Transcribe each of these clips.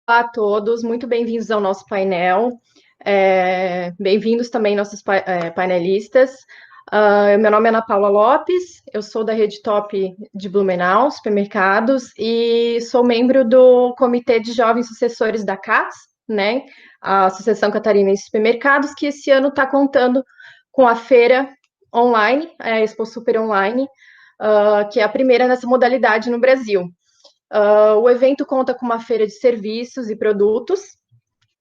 Olá a todos, muito bem-vindos ao nosso painel. Bem-vindos também nossos painelistas. Meu nome é Ana Paula Lopes, eu sou da Rede Top de Blumenau, supermercados, e sou membro do Comitê de Jovens Sucessores da CATS, né, a Associação Catarinense de Supermercados, que esse ano está contando com a feira online, a Expo Super Online, que é a primeira nessa modalidade no Brasil. O evento conta com uma feira de serviços e produtos,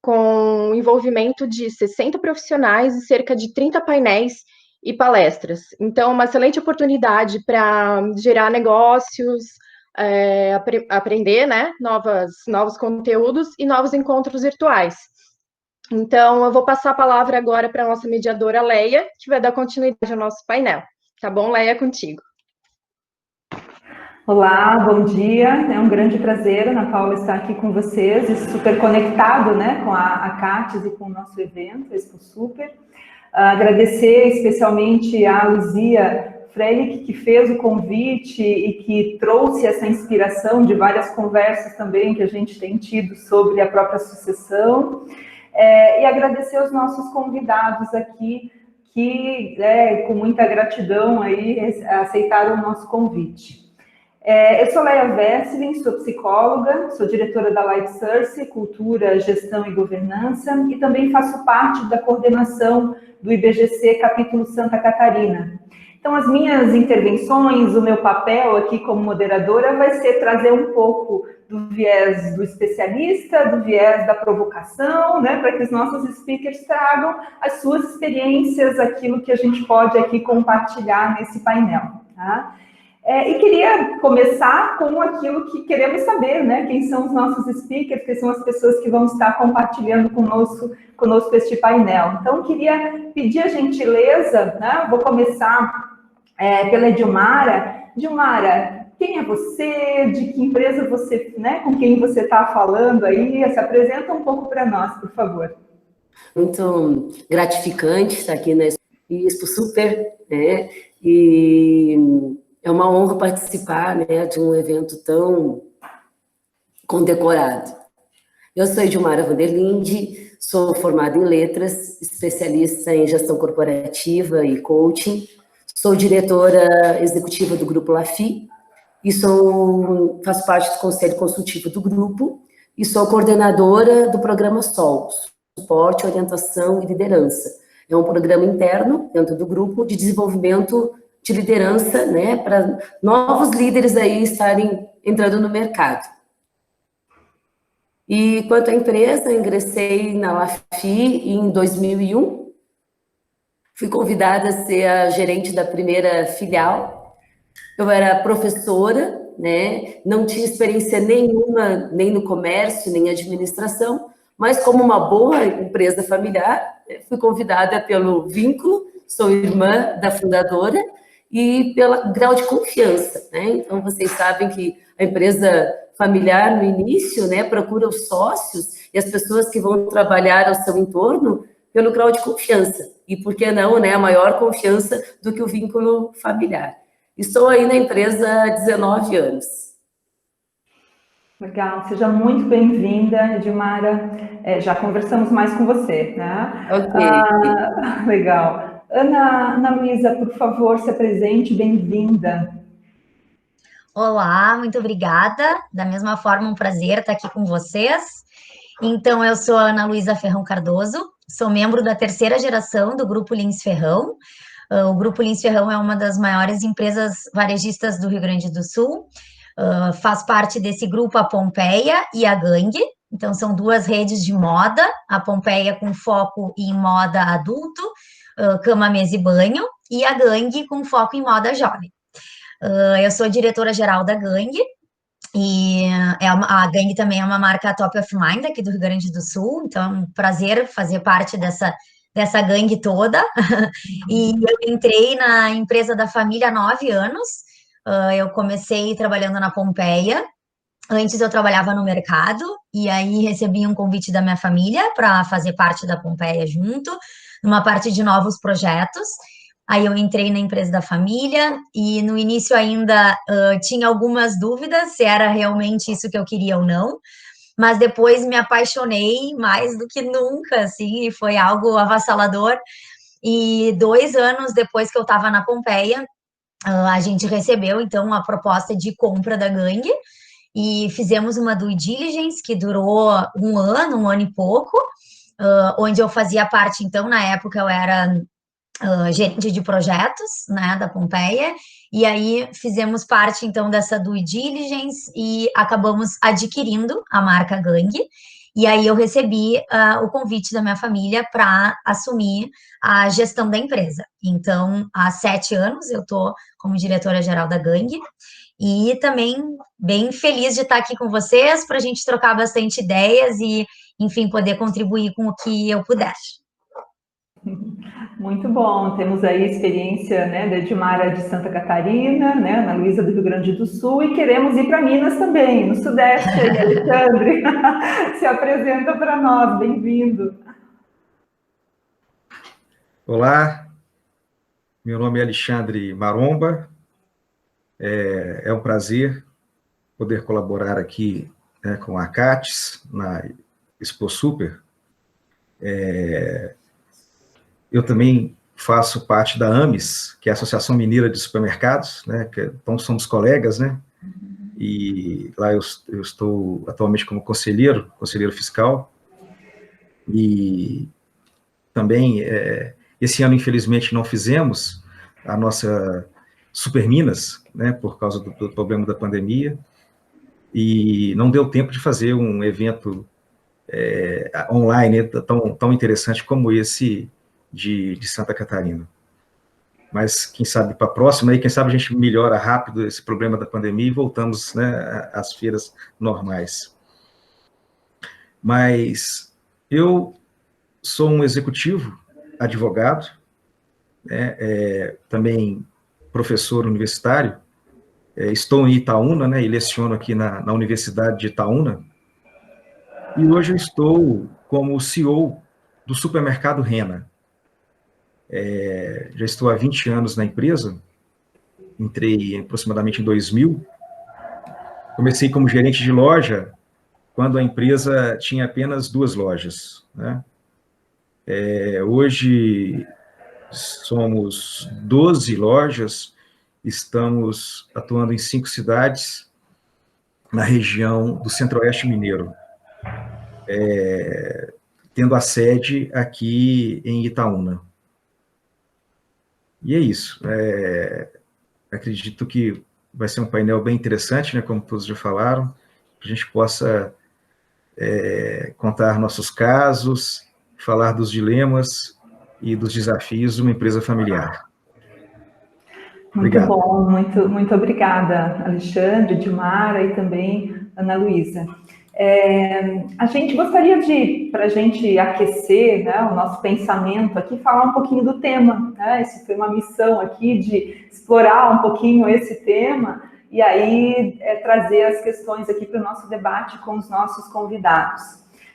com envolvimento de 60 profissionais e cerca de 30 painéis e palestras. Então, uma excelente oportunidade para gerar negócios, aprender, né, novos conteúdos e novos encontros virtuais. Então, eu vou passar a palavra agora para a nossa mediadora, Leia, que vai dar continuidade ao nosso painel. Tá bom, Leia, contigo. Olá, bom dia. É um grande prazer, Ana Paula, estar aqui com vocês, e super conectado, né, com a CATES e com o nosso evento, Expo Super. Agradecer especialmente a Luzia Freilich, que fez o convite e que trouxe essa inspiração de várias conversas também que a gente tem tido sobre a própria sucessão. E agradecer os nossos convidados aqui, que com muita gratidão aí aceitaram o nosso convite. Eu sou Leia Vesselin, sou psicóloga, sou diretora da Light Source, Cultura, Gestão e Governança, e também faço parte da coordenação do IBGC Capítulo Santa Catarina. Então, as minhas intervenções, o meu papel aqui como moderadora vai ser trazer um pouco do viés do especialista, do viés da provocação, né, para que os nossos speakers tragam as suas experiências, aquilo que a gente pode aqui compartilhar nesse painel, tá? E queria começar com aquilo que queremos saber, né? Quem são os nossos speakers, quem são as pessoas que vão estar compartilhando conosco este painel. Então, queria pedir a gentileza, né? Vou começar pela Edilmara. Edilmara, quem é você? De que empresa você, né? Com quem você está falando aí? Se apresenta um pouco para nós, por favor. Muito gratificante estar aqui na Expo Super, né? E é uma honra participar, né, de um evento tão condecorado. Eu sou Edilmara Vanderlinde, sou formada em letras, especialista em gestão corporativa e coaching, sou diretora executiva do Grupo Lafi e faço parte do conselho consultivo do grupo e sou coordenadora do programa SOL, Suporte, Orientação e Liderança. É um programa interno dentro do grupo de desenvolvimento de liderança, né, para novos líderes aí estarem entrando no mercado. E quanto à empresa, ingressei na Lafi em 2001, fui convidada a ser a gerente da primeira filial. Eu era professora, né, não tinha experiência nenhuma, nem no comércio, nem administração, mas como uma boa empresa familiar, fui convidada pelo vínculo, sou irmã da fundadora, e pelo grau de confiança, né? Então, vocês sabem que a empresa familiar, no início, né, procura os sócios e as pessoas que vão trabalhar ao seu entorno pelo grau de confiança. E, por que não, né, a maior confiança do que o vínculo familiar. Estou aí na empresa há 19 anos. Legal, seja muito bem-vinda, Edilmara. Já conversamos mais com você, né? Ok. Legal. Ana Luísa, por favor, se apresente, bem-vinda. Olá, muito obrigada. Da mesma forma, um prazer estar aqui com vocês. Então, eu sou a Ana Luísa Ferrão Cardoso, sou membro da terceira geração do Grupo Lins Ferrão. O Grupo Lins Ferrão é uma das maiores empresas varejistas do Rio Grande do Sul. Faz parte desse grupo a Pompeia e a Gangue. Então, são duas redes de moda, a Pompeia com foco em moda adulto, cama, mesa e banho, e a Gangue com foco em moda jovem. Eu sou diretora-geral da Gangue, e a Gangue também é uma marca top of mind aqui do Rio Grande do Sul, então é um prazer fazer parte dessa gangue toda. E eu entrei na empresa da família há 9 anos, eu comecei trabalhando na Pompeia. Antes eu trabalhava no mercado, e aí recebi um convite da minha família para fazer parte da Pompeia junto, numa parte de novos projetos. Aí eu entrei na empresa da família, e no início ainda tinha algumas dúvidas se era realmente isso que eu queria ou não, mas depois me apaixonei mais do que nunca, assim, e foi algo avassalador. E 2 anos depois que eu estava na Pompeia, a gente recebeu, então, a proposta de compra da Gangue, e fizemos uma due diligence que durou um ano e pouco, onde eu fazia parte, então, na época eu era gerente de projetos, né, da Pompeia, e aí fizemos parte, então, dessa due diligence e acabamos adquirindo a marca Gangue, e aí eu recebi o convite da minha família para assumir a gestão da empresa. Então, há 7 anos eu estou como diretora-geral da Gangue, e também bem feliz de estar aqui com vocês para a gente trocar bastante ideias e, enfim, poder contribuir com o que eu puder. Muito bom, temos aí experiência, né, da Edmara de Santa Catarina, né, Ana Luísa do Rio Grande do Sul, e queremos ir para Minas também, no Sudeste, aí, Alexandre, se apresenta para nós, bem-vindo. Olá, meu nome é Alexandre Maromba, é um prazer poder colaborar aqui, né, com a CATES, na Expo Super. Eu também faço parte da AMES, que é a Associação Mineira de Supermercados, né, então somos colegas, né, e lá eu estou atualmente como conselheiro fiscal, e também, esse ano, infelizmente, não fizemos a nossa Super Minas, né, por causa do problema da pandemia, e não deu tempo de fazer um evento online tão interessante como esse de Santa Catarina. Mas, quem sabe, para a próxima, aí, quem sabe a gente melhora rápido esse problema da pandemia e voltamos, né, às feiras normais. Mas eu sou um executivo, advogado, né, também professor universitário, estou em Itaúna, né, e leciono aqui na Universidade de Itaúna, e hoje eu estou como CEO do supermercado Rena. Já estou há 20 anos na empresa, entrei aproximadamente em 2000, comecei como gerente de loja, quando a empresa tinha apenas 2 lojas, né? Hoje somos 12 lojas, estamos atuando em 5 cidades na região do Centro-Oeste Mineiro, tendo a sede aqui em Itaúna. E é isso. Acredito que vai ser um painel bem interessante, né, como todos já falaram, que a gente possa contar nossos casos, falar dos dilemas e dos desafios de uma empresa familiar. Muito Obrigado. bom, muito obrigada, Alexandre, Edmara e também Ana Luísa. A gente gostaria de, para a gente aquecer, né, o nosso pensamento aqui, falar um pouquinho do tema, né? Essa foi uma missão aqui de explorar um pouquinho esse tema e aí trazer as questões aqui para o nosso debate com os nossos convidados.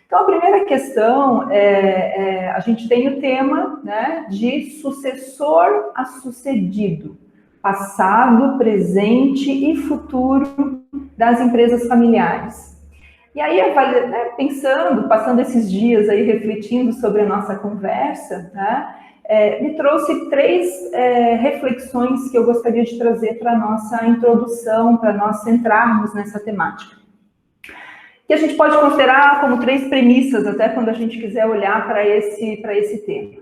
Então, a primeira questão a gente tem o tema, né, de sucessor a sucedido, passado, presente e futuro das empresas familiares. E aí, né, pensando, passando esses dias aí refletindo sobre a nossa conversa, né, me trouxe 3 reflexões que eu gostaria de trazer para a nossa introdução, para nós centrarmos nessa temática. Que a gente pode considerar como 3 premissas, até quando a gente quiser olhar para esse tema.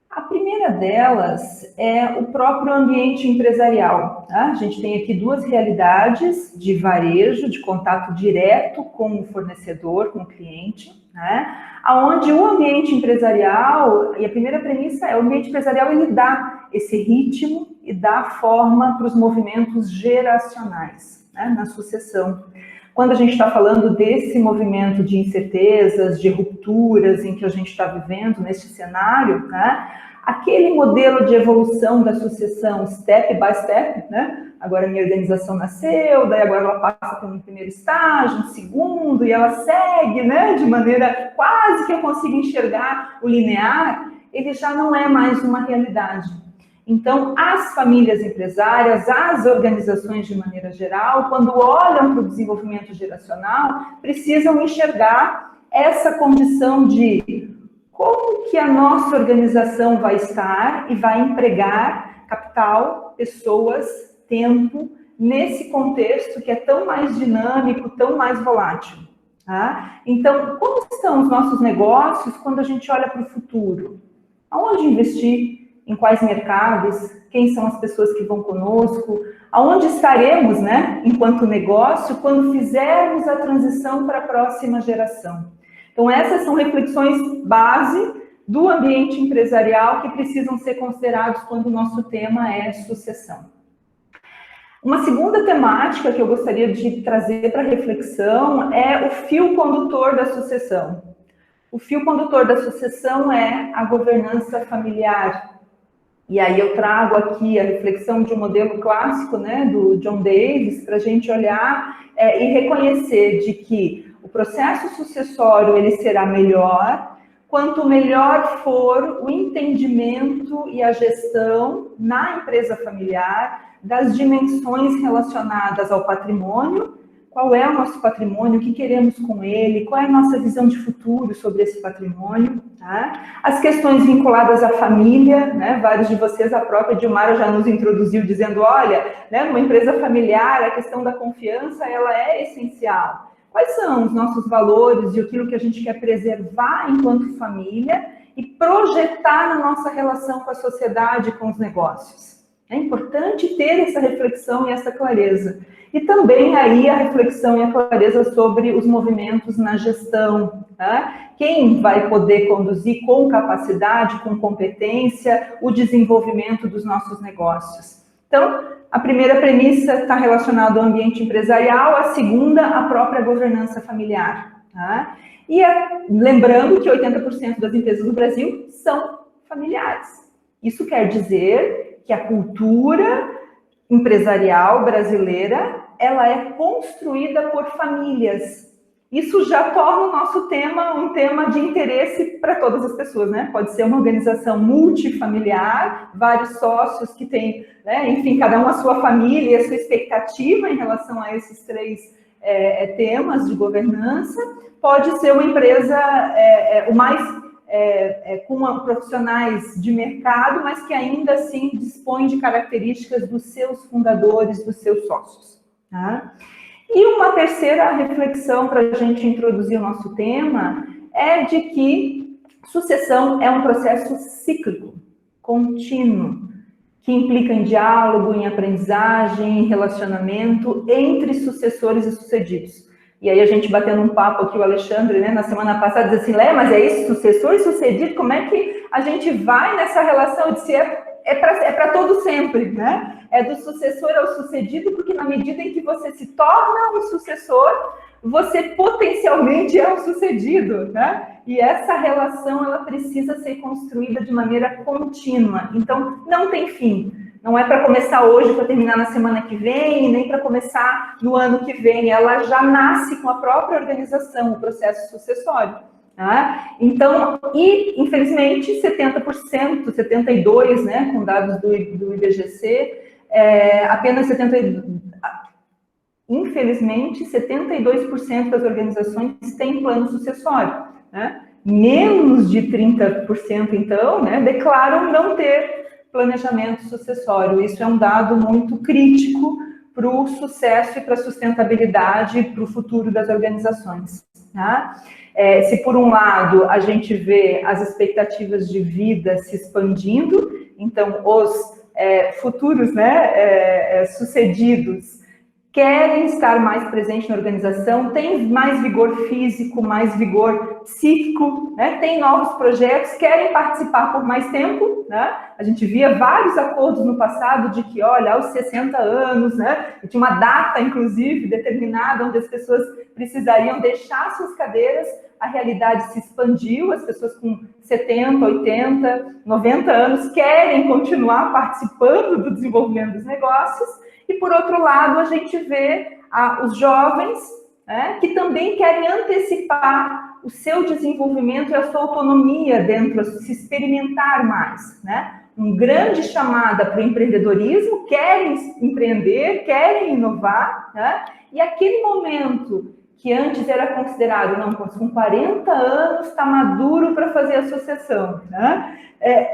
A primeira delas é o próprio ambiente empresarial. Tá? A gente tem aqui 2 realidades de varejo, de contato direto com o fornecedor, com o cliente, né? Onde o ambiente empresarial, e a primeira premissa é o ambiente empresarial, ele dá esse ritmo e dá forma para os movimentos geracionais, né, na sucessão. Quando a gente está falando desse movimento de incertezas, de rupturas em que a gente está vivendo neste cenário, né, aquele modelo de evolução da sucessão step by step, né, agora a minha organização nasceu, daí agora ela passa por um primeiro estágio, um segundo, e ela segue, né, de maneira quase que eu consigo enxergar o linear, ele já não é mais uma realidade. Então, as famílias empresárias, as organizações de maneira geral, quando olham para o desenvolvimento geracional, precisam enxergar essa condição de como que a nossa organização vai estar e vai empregar capital, pessoas, tempo, nesse contexto que é tão mais dinâmico, tão mais volátil. Tá? Então, como estão os nossos negócios quando a gente olha para o futuro? Aonde investir? Em quais mercados? Quem são as pessoas que vão conosco? Aonde estaremos, né, enquanto negócio, quando fizermos a transição para a próxima geração? Então, essas são reflexões base do ambiente empresarial que precisam ser considerados quando o nosso tema é sucessão. Uma segunda temática que eu gostaria de trazer para reflexão é o fio condutor da sucessão. O fio condutor da sucessão é a governança familiar. E aí eu trago aqui a reflexão de um modelo clássico, né, do John Davis, para a gente olhar e reconhecer de que o processo sucessório ele será melhor quanto melhor for o entendimento e a gestão na empresa familiar das dimensões relacionadas ao patrimônio. Qual é o nosso patrimônio, o que queremos com ele, qual é a nossa visão de futuro sobre esse patrimônio, tá? As questões vinculadas à família, né? Vários de vocês, a própria Dilmara já nos introduziu dizendo, olha, né, numa empresa familiar, a questão da confiança, ela é essencial. Quais são os nossos valores e aquilo que a gente quer preservar enquanto família e projetar na nossa relação com a sociedade, com os negócios? É importante ter essa reflexão e essa clareza. E também aí a reflexão e a clareza sobre os movimentos na gestão. Tá? Quem vai poder conduzir com capacidade, com competência, o desenvolvimento dos nossos negócios? Então, a primeira premissa está relacionada ao ambiente empresarial, a segunda, a própria governança familiar. Tá? E lembrando que 80% das empresas do Brasil são familiares. Isso quer dizer que a cultura empresarial brasileira, ela é construída por famílias. Isso já torna o nosso tema um tema de interesse para todas as pessoas, né? Pode ser uma organização multifamiliar, vários sócios que têm, né, enfim, cada um a sua família e a sua expectativa em relação a esses três temas de governança. Pode ser uma empresa com profissionais de mercado, mas que ainda assim dispõe de características dos seus fundadores, dos seus sócios. Tá? E uma terceira reflexão para a gente introduzir o nosso tema é de que sucessão é um processo cíclico, contínuo, que implica em diálogo, em aprendizagem, em relacionamento entre sucessores e sucedidos. E aí a gente batendo um papo aqui, o Alexandre, né, na semana passada, disse assim, Lé, mas é isso, sucessor e sucedido, como é que a gente vai nessa relação? Eu disse, é para todo sempre, né? É do sucessor ao sucedido, porque na medida em que você se torna um sucessor, você potencialmente é um sucedido, né? E essa relação, ela precisa ser construída de maneira contínua. Então, não tem fim. Não é para começar hoje, para terminar na semana que vem, nem para começar no ano que vem. Ela já nasce com a própria organização, o processo sucessório. Tá? Então, e infelizmente, 70%, 72%, né, com dados do IBGC, apenas 72%. Infelizmente, 72% das organizações têm plano sucessório. Né? Menos de 30%, então, né, declaram não ter planejamento sucessório. Isso é um dado muito crítico para o sucesso e para a sustentabilidade e para o futuro das organizações. Tá? Se por um lado a gente vê as expectativas de vida se expandindo, então os futuros, né, sucedidos querem estar mais presentes na organização, têm mais vigor físico, mais vigor psíquico, né? Tem novos projetos, querem participar por mais tempo, né? A gente via vários acordos no passado de que, olha, aos 60 anos, né? E tinha uma data, inclusive, determinada, onde as pessoas precisariam deixar suas cadeiras, a realidade se expandiu, as pessoas com 70, 80, 90 anos querem continuar participando do desenvolvimento dos negócios, e, por outro lado, a gente vê os jovens, né, que também querem antecipar o seu desenvolvimento e a sua autonomia dentro, se experimentar mais, né? uma grande chamada para o empreendedorismo, querem empreender, querem inovar, né? E aquele momento que antes era considerado, não, com 40 anos está maduro para fazer associação, né?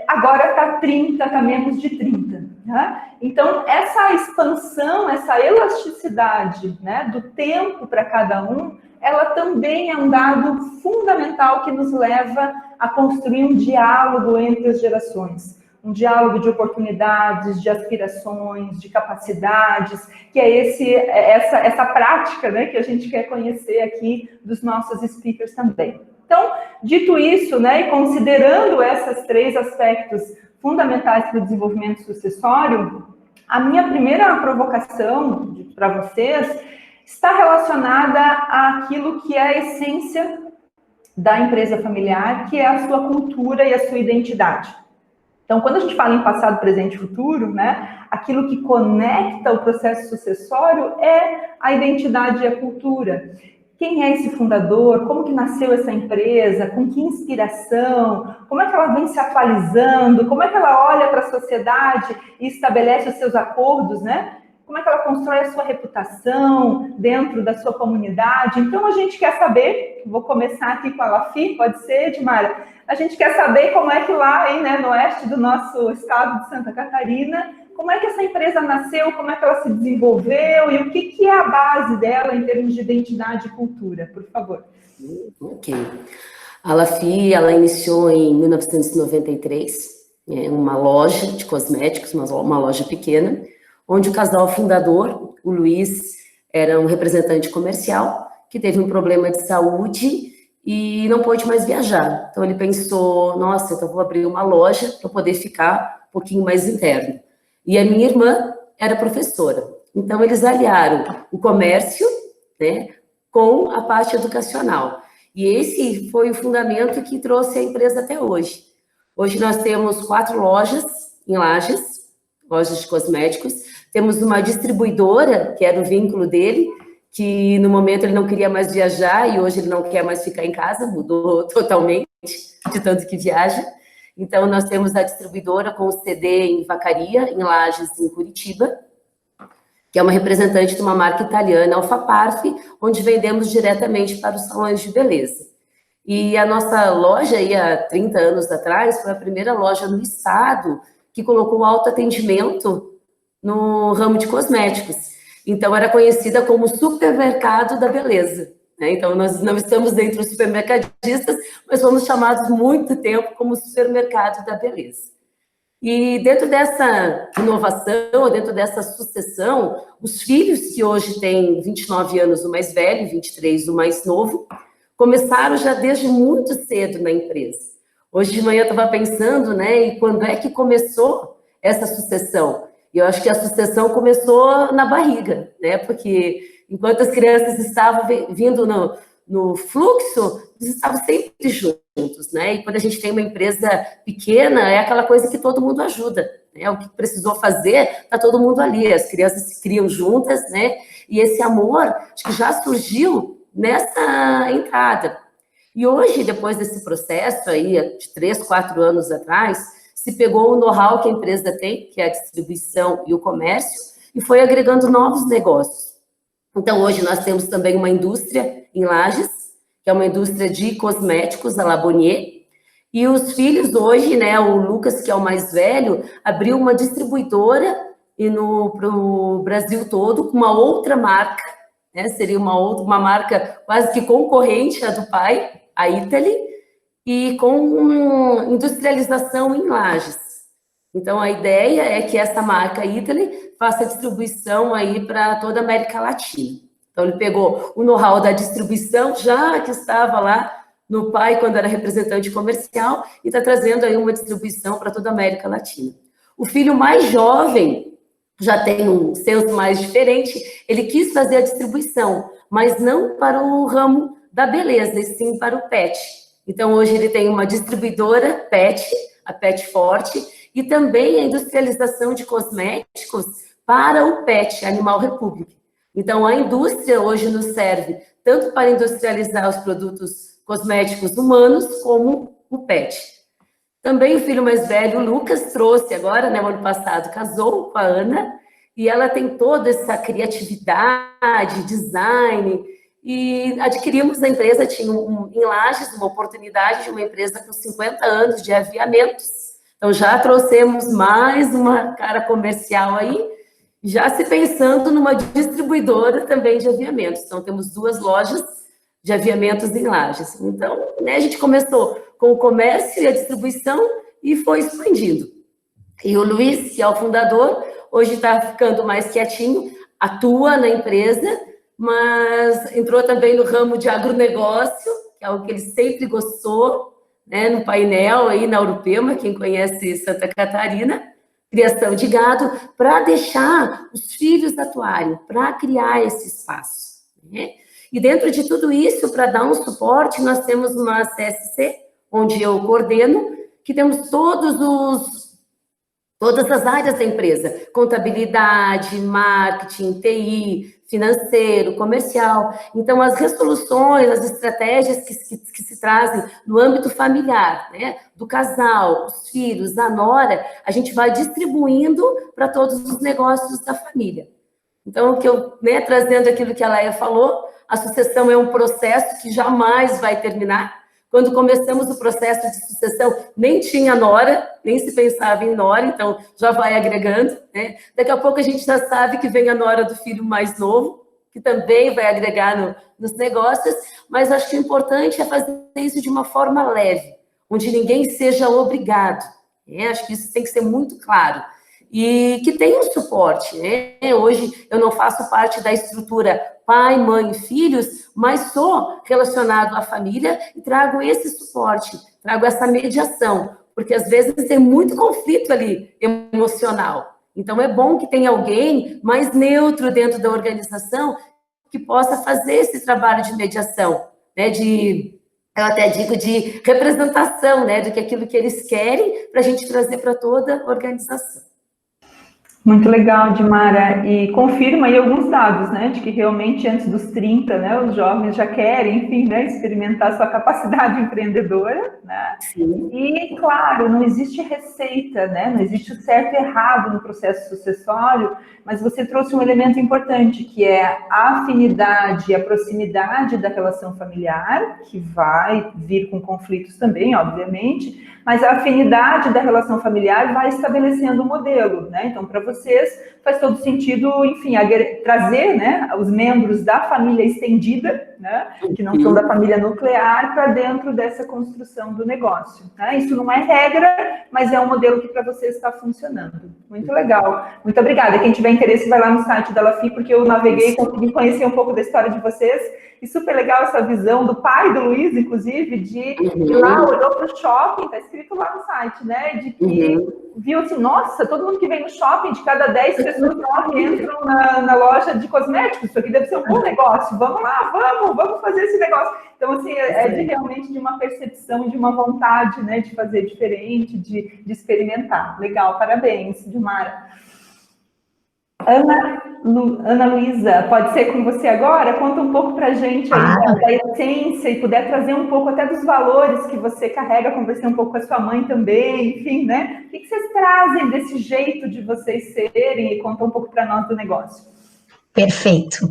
Agora está 30, está menos de 30. Né? Então, essa expansão, essa elasticidade, né, do tempo para cada um, ela também é um dado fundamental que nos leva a construir um diálogo entre as gerações. Um diálogo de oportunidades, de aspirações, de capacidades, que é essa prática, né, que a gente quer conhecer aqui dos nossos speakers também. Então, dito isso, né, e considerando esses 3 aspectos fundamentais para o desenvolvimento sucessório, a minha primeira provocação para vocês está relacionada àquilo que é a essência da empresa familiar, que é a sua cultura e a sua identidade. Então, quando a gente fala em passado, presente e futuro, né, aquilo que conecta o processo sucessório é a identidade e a cultura. Quem é esse fundador? Como que nasceu essa empresa? Com que inspiração? Como é que ela vem se atualizando? Como é que ela olha para a sociedade e estabelece os seus acordos, né? Como é que ela constrói a sua reputação dentro da sua comunidade? Então, a gente quer saber, vou começar aqui com a Lafi, pode ser, Edmara? A gente quer saber como é que lá, aí, né, no oeste do nosso estado de Santa Catarina, como é que essa empresa nasceu, como é que ela se desenvolveu e o que é a base dela em termos de identidade e cultura, por favor. Ok. A Lafi, ela iniciou em 1993, uma loja de cosméticos, uma loja pequena, onde o casal fundador, o Luiz, era um representante comercial que teve um problema de saúde e não pôde mais viajar. Então ele pensou, nossa, então vou abrir uma loja para poder ficar um pouquinho mais interno. E a minha irmã era professora. Então, eles aliaram o comércio, né, com a parte educacional. E esse foi o fundamento que trouxe a empresa até hoje. Hoje nós temos 4 lojas em Lages, lojas de cosméticos. Temos uma distribuidora, que era o vínculo dele, que no momento ele não queria mais viajar e hoje ele não quer mais ficar em casa, mudou totalmente de tanto que viaja. Então, nós temos a distribuidora com o CD em Vacaria, em Lages, em Curitiba, que é uma representante de uma marca italiana, Alfa Parf, onde vendemos diretamente para os salões de beleza. E a nossa loja, aí, há 30 anos atrás, foi a primeira loja no estado que colocou autoatendimento no ramo de cosméticos. Então, era conhecida como supermercado da beleza. Então, nós não estamos dentro dos supermercadistas, mas fomos chamados muito tempo como supermercado da beleza. E dentro dessa inovação, dentro dessa sucessão, os filhos que hoje têm 29 anos, o mais velho, 23, o mais novo, começaram já desde muito cedo na empresa. Hoje de manhã eu estava pensando, né, e quando é que começou essa sucessão? E eu acho que a sucessão começou na barriga, né, porque enquanto as crianças estavam vindo no fluxo, eles estavam sempre juntos, né? E quando a gente tem uma empresa pequena, é aquela coisa que todo mundo ajuda, né? O que precisou fazer, tá todo mundo ali, as crianças se criam juntas, né? E esse amor, acho que já surgiu nessa entrada. E hoje, depois desse processo aí, de 3, 4 anos atrás, se pegou o know-how que a empresa tem, que é a distribuição e o comércio, e foi agregando novos negócios. Então, hoje nós temos também uma indústria em Lages, que é uma indústria de cosméticos, a Labonnier, e os filhos hoje, né, o Lucas, que é o mais velho, abriu uma distribuidora para o Brasil todo, com uma outra marca, né, seria uma marca quase que concorrente à do pai, a Italy, e com industrialização em Lages. Então, a ideia é que essa marca Italy faça distribuição aí para toda a América Latina. Então, ele pegou o know-how da distribuição, já que estava lá no pai, quando era representante comercial, e está trazendo aí uma distribuição para toda a América Latina. O filho mais jovem já tem um senso mais diferente, ele quis fazer a distribuição, mas não para o ramo da beleza, e sim para o pet. Então, hoje ele tem uma distribuidora pet, a Pet Forte, e também a industrialização de cosméticos para o PET, Animal Republic. Então, a indústria hoje nos serve tanto para industrializar os produtos cosméticos humanos, como o PET. Também o filho mais velho, o Lucas, trouxe agora, né, o ano passado, casou com a Ana, e ela tem toda essa criatividade, design, e adquirimos a empresa, tinha em Lages uma oportunidade de uma empresa com 50 anos de aviamentos. Então, já trouxemos mais uma cara comercial aí, já se pensando numa distribuidora também de aviamentos. Então, temos 2 lojas de aviamentos em Lages. Então, né, a gente começou com o comércio e a distribuição e foi expandindo. E o Luiz, que é o fundador, hoje está ficando mais quietinho, atua na empresa, mas entrou também no ramo de agronegócio, que é algo que ele sempre gostou, né, no painel aí na Urupema, quem conhece Santa Catarina, criação de gado, para deixar os filhos atuarem, para criar esse espaço, né? E dentro de tudo isso, para dar um suporte, nós temos uma CSC, onde eu coordeno, que temos todas as áreas da empresa, contabilidade, marketing, TI, financeiro, comercial. Então, as resoluções, as estratégias que se trazem no âmbito familiar, né, do casal, os filhos, a nora, a gente vai distribuindo para todos os negócios da família. Então, o que eu, né, trazendo aquilo que a Laia falou, a sucessão é um processo que jamais vai terminar. Quando começamos o processo de sucessão, nem tinha nora, nem se pensava em nora, então já vai agregando, né? Daqui a pouco a gente já sabe que vem a nora do filho mais novo, que também vai agregar nos negócios, mas acho que o importante é fazer isso de uma forma leve, onde ninguém seja obrigado, né? Acho que isso tem que ser muito claro. E que tenha um suporte, né? Hoje eu não faço parte da estrutura pai, mãe, filhos, mas sou relacionado à família e trago esse suporte, trago essa mediação, porque às vezes tem muito conflito ali emocional. Então é bom que tenha alguém mais neutro dentro da organização que possa fazer esse trabalho de mediação, né? Eu até digo de representação, né? Do que aquilo que eles querem para a gente trazer para toda a organização. Muito legal, Dimara, e confirma aí alguns dados, né, de que realmente antes dos 30, né, os jovens já querem, enfim, né, experimentar sua capacidade empreendedora, né, sim. E, claro, não existe receita, né, não existe o certo e errado no processo sucessório, mas você trouxe um elemento importante, que é a afinidade e a proximidade da relação familiar, que vai vir com conflitos também, obviamente, mas a afinidade da relação familiar vai estabelecendo o modelo, né? Então, para vocês, faz todo sentido, enfim, trazer, né, os membros da família estendida, né, que não são da família nuclear, para dentro dessa construção do negócio, né? Isso não é regra, mas é um modelo que para vocês está funcionando. Muito legal. Muito obrigada. Quem tiver interesse, vai lá no site da Lafi, porque eu naveguei e consegui conhecer um pouco da história de vocês. E super legal essa visão do pai do Luiz, inclusive, de ir lá, olhou para o shopping, está escrito lá no site, né? De que viu assim, nossa, todo mundo que vem no shopping, de cada 10 pessoas, 9 entram na loja de cosméticos, isso aqui deve ser um bom negócio, vamos lá, vamos fazer esse negócio. Então, assim, realmente de uma percepção, de uma vontade, né, de fazer diferente, de experimentar. Legal, parabéns, Dimara. Ana Luísa, pode ser com você agora? Conta um pouco para a gente aí da essência e puder trazer um pouco até dos valores que você carrega, conversar um pouco com a sua mãe também, enfim, né? O que vocês trazem desse jeito de vocês serem e conta um pouco para nós do negócio. Perfeito.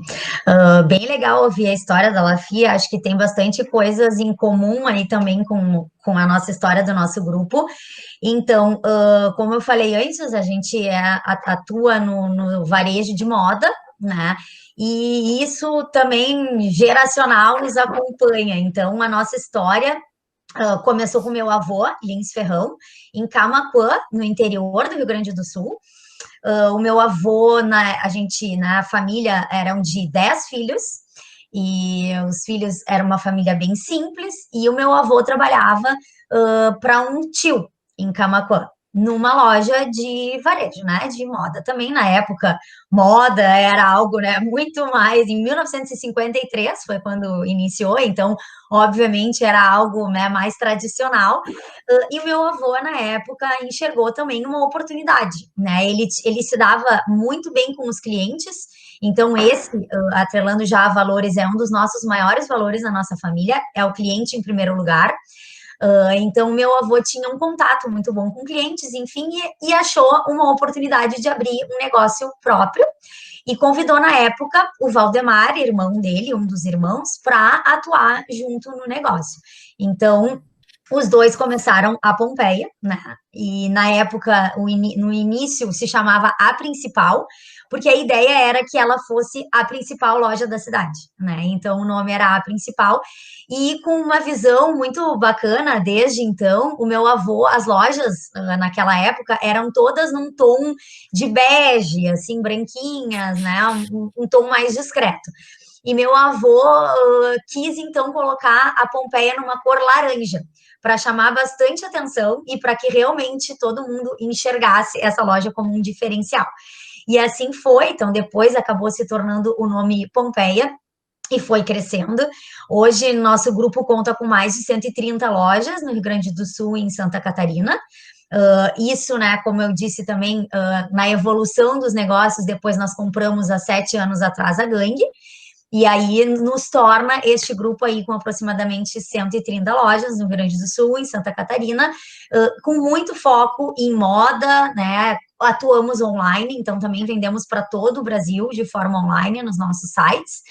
Bem legal ouvir a história da Lafi, acho que tem bastante coisas em comum aí também com a nossa história do nosso grupo. Então, como eu falei antes, a gente atua no varejo de moda, né? E isso também geracional nos acompanha. Então, a nossa história começou com meu avô, Lins Ferrão, em Camaquã, no interior do Rio Grande do Sul. O meu avô, na família, eram de 10 filhos, e os filhos eram uma família bem simples, e o meu avô trabalhava para um tio em Camaquã, numa loja de varejo, né, de moda. Também na época, moda era algo, né, muito mais, em 1953 foi quando iniciou, então, obviamente, era algo, né, mais tradicional, e o meu avô, na época, enxergou também uma oportunidade, né, ele se dava muito bem com os clientes, então atrelando já a valores, é um dos nossos maiores valores na nossa família, é o cliente em primeiro lugar. Então, meu avô tinha um contato muito bom com clientes, enfim, e achou uma oportunidade de abrir um negócio próprio e convidou, na época, o Valdemar, irmão dele, um dos irmãos, para atuar junto no negócio. Então, os dois começaram a Pompeia, né? E na época, no início, se chamava A Principal, porque a ideia era que ela fosse a principal loja da cidade, né? Então, o nome era A Principal, e com uma visão muito bacana, desde então, o meu avô, as lojas, naquela época, eram todas num tom de bege, assim, branquinhas, né? Um tom mais discreto. E meu avô quis, então, colocar a Pompeia numa cor laranja, para chamar bastante atenção e para que realmente todo mundo enxergasse essa loja como um diferencial. E assim foi, então depois acabou se tornando o nome Pompeia, e foi crescendo. Hoje, nosso grupo conta com mais de 130 lojas no Rio Grande do Sul e em Santa Catarina. Isso, né, como eu disse também, na evolução dos negócios, depois nós compramos há 7 anos atrás a Gangue, e aí nos torna este grupo aí com aproximadamente 130 lojas no Rio Grande do Sul, em Santa Catarina, com muito foco em moda, né? Atuamos online, então também vendemos para todo o Brasil de forma online nos nossos sites.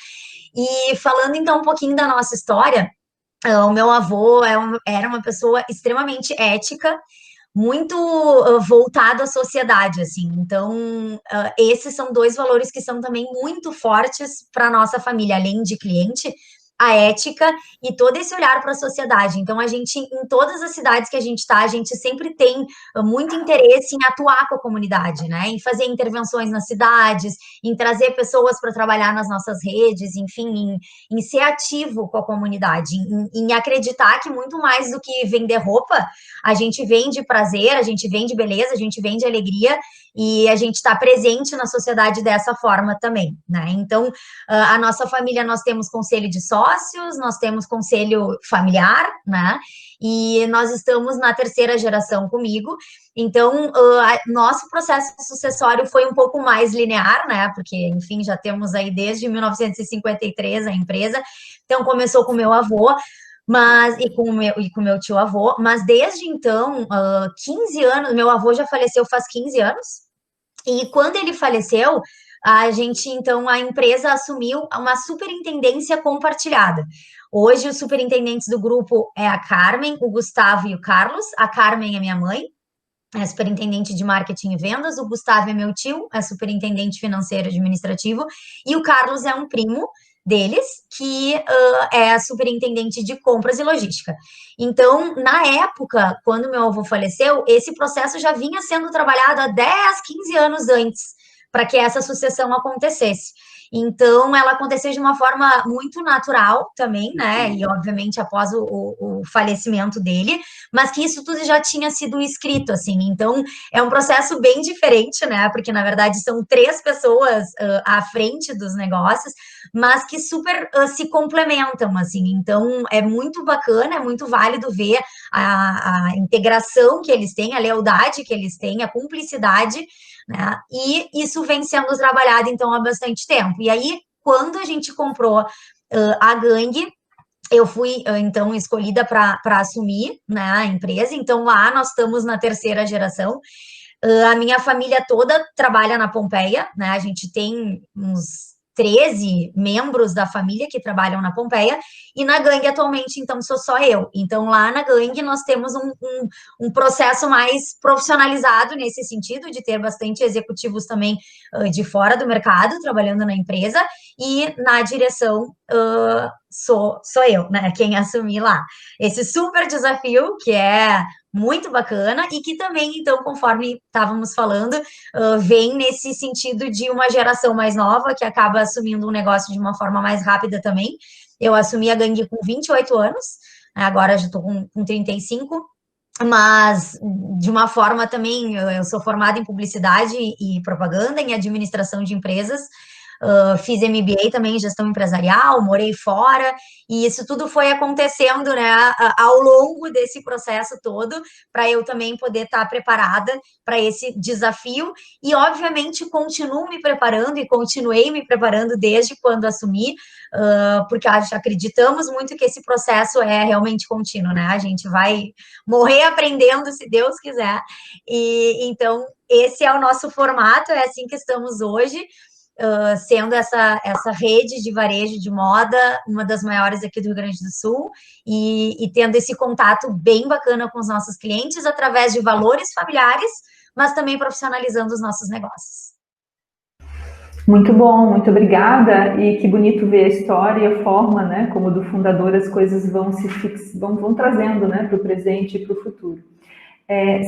E falando então um pouquinho da nossa história, o meu avô era uma pessoa extremamente ética, muito voltado à sociedade, assim. Então, esses são 2 valores que são também muito fortes para a nossa família, além de cliente, a ética e todo esse olhar para a sociedade. Então, a gente, em todas as cidades que a gente está, a gente sempre tem muito interesse em atuar com a comunidade, né? Em fazer intervenções nas cidades, em trazer pessoas para trabalhar nas nossas redes, enfim, em ser ativo com a comunidade, em acreditar que muito mais do que vender roupa, a gente vende prazer, a gente vende beleza, a gente vende alegria, e a gente está presente na sociedade dessa forma também, né? Então, a nossa família, nós temos conselho de sócios, nós temos conselho familiar, né? E nós estamos na 3ª geração comigo, então, nosso processo sucessório foi um pouco mais linear, né? Porque, enfim, já temos aí desde 1953 a empresa, então começou com meu avô, e com o meu tio avô, mas desde então, 15 anos, meu avô já faleceu faz 15 anos, e quando ele faleceu, então, a empresa assumiu uma superintendência compartilhada. Hoje, os superintendentes do grupo é a Carmen, o Gustavo e o Carlos. A Carmen é minha mãe, é superintendente de marketing e vendas, o Gustavo é meu tio, é superintendente financeiro e administrativo, e o Carlos é um primo deles, que é superintendente de compras e logística. Então, na época, quando meu avô faleceu, esse processo já vinha sendo trabalhado há 10, 15 anos antes, para que essa sucessão acontecesse. Então, ela aconteceu de uma forma muito natural também, né? E, obviamente, após o falecimento dele, mas que isso tudo já tinha sido escrito, assim. Então, é um processo bem diferente, né? Porque, na verdade, são 3 pessoas à frente dos negócios, mas que super se complementam, assim. Então, é muito bacana, é muito válido ver a integração que eles têm, a lealdade que eles têm, a cumplicidade, né? E isso vem sendo trabalhado, então, há bastante tempo. E aí, quando a gente comprou a Gangue, eu fui, então, escolhida para assumir, né, a empresa. Então, lá nós estamos na 3ª geração. A minha família toda trabalha na Pompeia, né? A gente tem uns 13 membros da família que trabalham na Pompeia, e na Gangue atualmente, então, sou só eu. Então, lá na Gangue nós temos um processo mais profissionalizado nesse sentido, de ter bastante executivos também de fora do mercado, trabalhando na empresa, e na direção sou eu, né, quem assumi lá. Esse super desafio, que é muito bacana, e que também, então, conforme estávamos falando, vem nesse sentido de uma geração mais nova, que acaba assumindo um negócio de uma forma mais rápida também. Eu assumi a Gangue com 28 anos, agora já estou com 35, mas de uma forma também, eu sou formada em publicidade e propaganda, em administração de empresas, fiz MBA também em gestão empresarial, morei fora, e isso tudo foi acontecendo, né, ao longo desse processo todo, para eu também poder estar preparada para esse desafio, e obviamente continuo me preparando e continuei me preparando desde quando assumi, porque acreditamos muito que esse processo é realmente contínuo, né? A gente vai morrer aprendendo, se Deus quiser. E então, esse é o nosso formato, é assim que estamos hoje, sendo essa rede de varejo de moda, uma das maiores aqui do Rio Grande do Sul, e tendo esse contato bem bacana com os nossos clientes, através de valores familiares, mas também profissionalizando os nossos negócios. Muito bom, muito obrigada, e que bonito ver a história e a forma, né, como do fundador as coisas vão vão trazendo, né, para o presente e para o futuro.